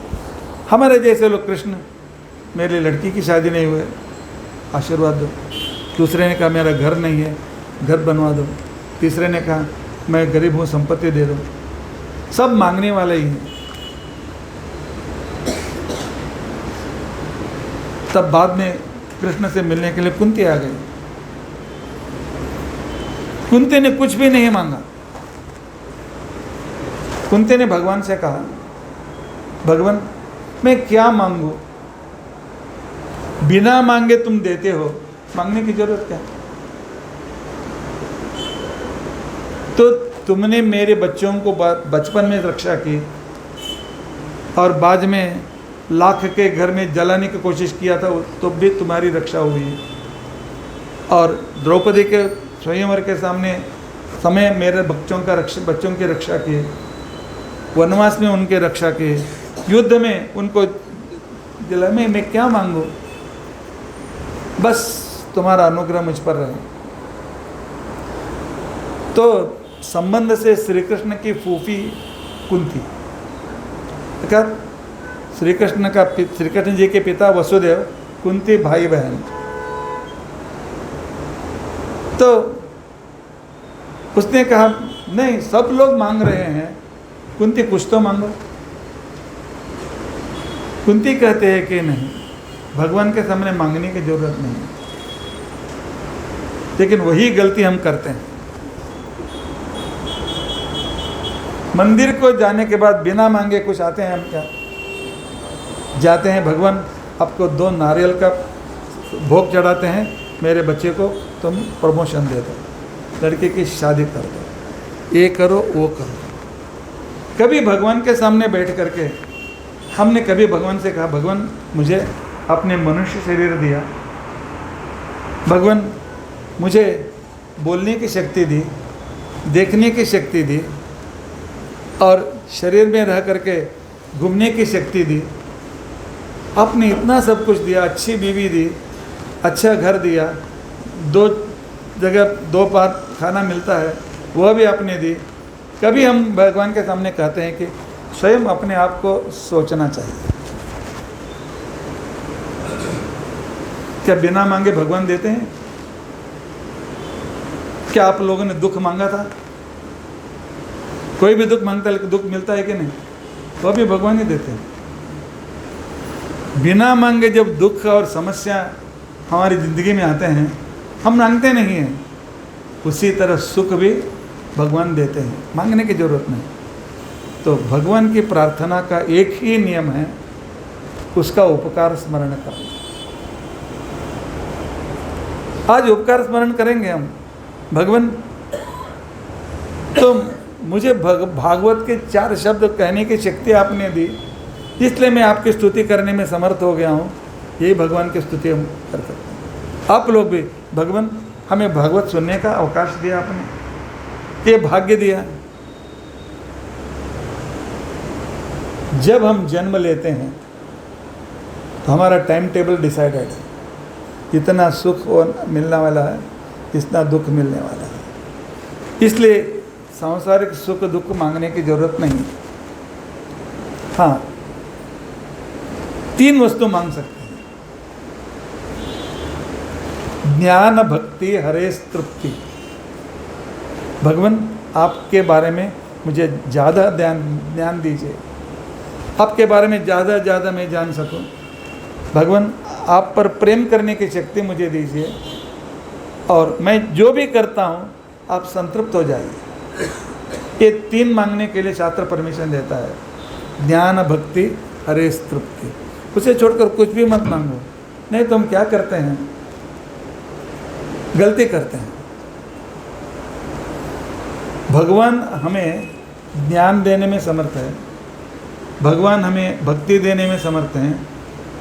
हमारे जैसे लोग, कृष्ण मेरी लड़की की शादी नहीं हुई, आशीर्वाद दो। दूसरे ने कहा मेरा घर नहीं है, घर बनवा दो। तीसरे ने कहा मैं गरीब हूँ, संपत्ति दे दो। सब मांगने वाले ही हैं। तब बाद में कृष्ण से मिलने के लिए कुंती आ गई। कुंती ने कुछ भी नहीं मांगा। कुंती ने भगवान से कहा, भगवान मैं क्या मांगू? बिना मांगे तुम देते हो, मांगने की जरूरत क्या? तो तुमने मेरे बच्चों को बचपन में रक्षा की और बाद में लाख के घर में जलाने की कोशिश किया था, तो भी तुम्हारी रक्षा हुई। और द्रौपदी के स्वयंवर के समय मेरे बच्चों की रक्षा की। वनवास में उनके रक्षा की। युद्ध में उनको जला में मैं क्या मांगू? बस तुम्हारा अनुग्रह मुझ पर रहे। तो संबंध से श्री कृष्ण की फूफी कुंती, श्री कृष्ण जी के पिता वसुदेव, कुंती भाई बहन। तो उसने कहा नहीं, सब लोग मांग रहे हैं, कुंती कुछ तो मांगो। कुंती कहते हैं कि नहीं, भगवान के सामने मांगने की जरूरत नहीं। लेकिन वही गलती हम करते हैं। मंदिर को जाने के बाद बिना मांगे कुछ आते हैं हम क्या? जाते हैं, भगवान आपको 2 नारियल का भोग चढ़ाते हैं, मेरे बच्चे को तुम प्रमोशन दे दो, लड़के की शादी कर दो, ये करो वो करो। कभी भगवान के सामने बैठ करके हमने कभी भगवान से कहा, भगवान मुझे अपने मनुष्य शरीर दिया, भगवान मुझे बोलने की शक्ति दी, देखने की शक्ति दी, और शरीर में रह करके घूमने की शक्ति दी, आपने इतना सब कुछ दिया, अच्छी बीवी दी, अच्छा घर दिया, 2 जगह 2 बार खाना मिलता है वह भी आपने दी। कभी हम भगवान के सामने कहते हैं कि स्वयं अपने आप को सोचना चाहिए, क्या बिना मांगे भगवान देते हैं? क्या आप लोगों ने दुख मांगा था? कोई भी दुख मांगता है, दुख मिलता है कि नहीं? तो अभी भगवान ही देते हैं। बिना मांगे जब दुख और समस्या हमारी ज़िंदगी में आते हैं, हम मांगते नहीं हैं, उसी तरह सुख भी भगवान देते हैं, मांगने की ज़रूरत नहीं। तो भगवान की प्रार्थना का एक ही नियम है, उसका उपकार स्मरण करना। आज उपकार स्मरण करेंगे हम, भगवान तो मुझे भागवत के 4 शब्द कहने की शक्ति आपने दी, इसलिए मैं आपकी स्तुति करने में समर्थ हो गया हूँ। यही भगवान की स्तुति हम कर सकते हैं। आप लोग भी, भगवान हमें भागवत सुनने का अवकाश दिया, आपने ये भाग्य दिया। जब हम जन्म लेते हैं तो हमारा टाइम टेबल डिसाइडेड है, इतना सुख और मिलने वाला है, इतना दुख मिलने वाला है। इसलिए सांसारिक सुख दुख मांगने की जरूरत नहीं। हाँ, 3 वस्तु मांग सकते हैं, ज्ञान भक्ति हरेश तृप्ति। भगवान आपके बारे में मुझे ज़्यादा ज्ञान दीजिए, आपके बारे में ज़्यादा मैं जान सकूं। भगवान आप पर प्रेम करने की शक्ति मुझे दीजिए, और मैं जो भी करता हूं आप संतृप्त हो जाइए। ये 3 मांगने के लिए शास्त्र परमिशन देता है, ज्ञान भक्ति हरेश तृप्ति। उसे छोड़कर कुछ भी मत मांगो, नहीं तो हम क्या करते हैं, गलती करते हैं। भगवान हमें ज्ञान देने में समर्थ है, भगवान हमें भक्ति देने में समर्थ हैं,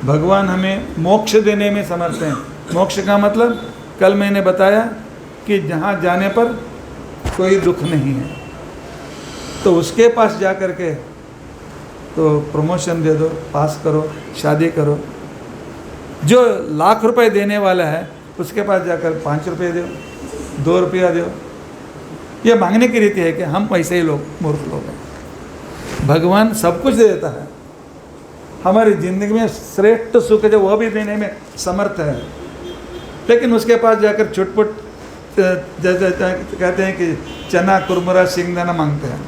भगवान हमें मोक्ष देने में समर्थ हैं। मोक्ष का मतलब कल मैंने बताया कि जहाँ जाने पर कोई दुख नहीं है, तो उसके पास जा कर के तो प्रमोशन दे दो, पास करो, शादी करो। जो लाख रुपए देने वाला है उसके पास जाकर 5 रुपये दो, 2 रुपया दो। ये मांगने की रीति है कि हम ऐसे ही लोग मूर्ख लोग हैं। भगवान सब कुछ दे देता है, हमारी ज़िंदगी में श्रेष्ठ सुख जो वह भी देने में समर्थ है, लेकिन उसके पास जाकर छुटपुट कहते हैं कि चना कुरमुरा सिंगदाना मांगते हैं।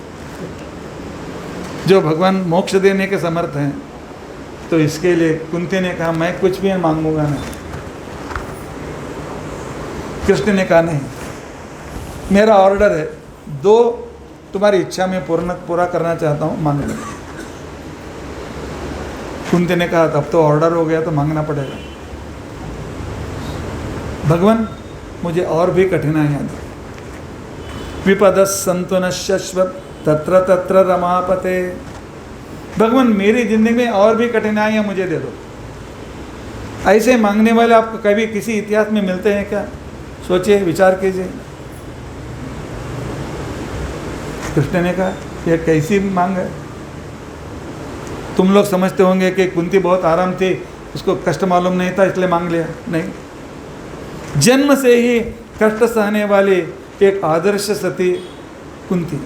जो भगवान मोक्ष देने के समर्थ हैं, तो इसके लिए कुंती ने कहा मैं कुछ भी मांगूंगा नहीं। कृष्ण ने कहा नहीं, मेरा ऑर्डर है, 2 तुम्हारी इच्छा में पूरा करना चाहता हूँ, मांग लो। कुंती ने कहा तब तो ऑर्डर हो गया, तो मांगना पड़ेगा। भगवान मुझे और भी कठिनाइयाँ दी। विपदस संतु न शश्वत तत्र तत्र रमापते। भगवान मेरी जिंदगी में और भी कठिनाइयाँ मुझे दे दो। ऐसे मांगने वाले आपको कभी किसी इतिहास में मिलते हैं क्या? सोचिए, विचार कीजिए। कृष्ण ने कहा यह कैसी मांग है? तुम लोग समझते होंगे कि कुंती बहुत आराम थी, उसको कष्ट मालूम नहीं था इसलिए मांग लिया। नहीं, जन्म से ही कष्ट सहने वाली एक आदर्श सती कुंती।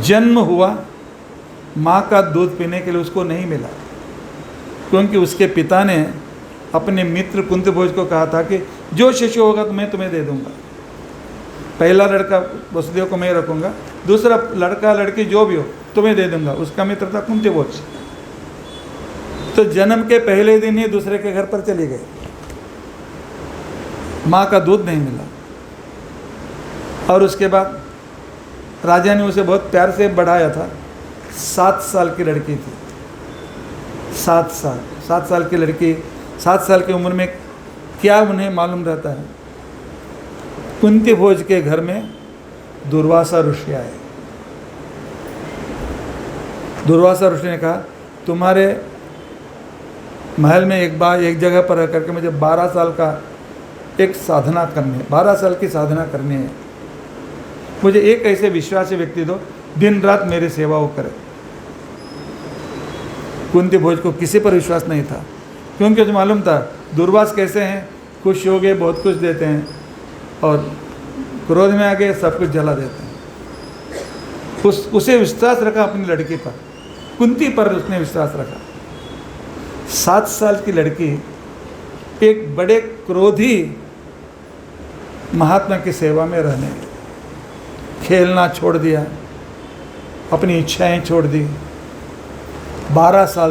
जन्म हुआ, माँ का दूध पीने के लिए उसको नहीं मिला, क्योंकि उसके पिता ने अपने मित्र कुंती भोज को कहा था कि जो शिशु होगा तो मैं तुम्हें दे दूंगा। पहला लड़का वसुदेव को मैं रखूंगा, दूसरा लड़का लड़की जो भी हो तुम्हें दे दूंगा। उसका मित्र था कुंती भोज। तो जन्म के पहले दिन ही दूसरे के घर पर चली गई, माँ का दूध नहीं मिला। और उसके बाद राजा ने उसे बहुत प्यार से बढ़ाया था। 7 साल की लड़की थी, 7 साल की लड़की, 7 साल की उम्र में क्या उन्हें मालूम रहता है। कुंती भोज के घर में दुर्वासा ऋषि आए। दुर्वासा ऋषि ने कहा तुम्हारे महल में एक जगह पर रह करके मुझे 12 साल का एक साधना करनी है, 12 साल की साधना करनी है। मुझे एक ऐसे विश्वासी व्यक्ति दो दिन रात मेरी सेवा वो करे। कुंती भोज को किसी पर विश्वास नहीं था, क्योंकि उसे मालूम था दुर्वास कैसे हैं, खुश हो गए बहुत कुछ देते हैं और क्रोध में आ गए सब कुछ जला देते हैं। उसे विश्वास रखा अपनी लड़की पर, कुंती पर उसने विश्वास रखा। 7 साल की लड़की एक बड़े क्रोधी महात्मा की सेवा में रहने, खेलना छोड़ दिया, अपनी इच्छाएं छोड़ दी। 12 साल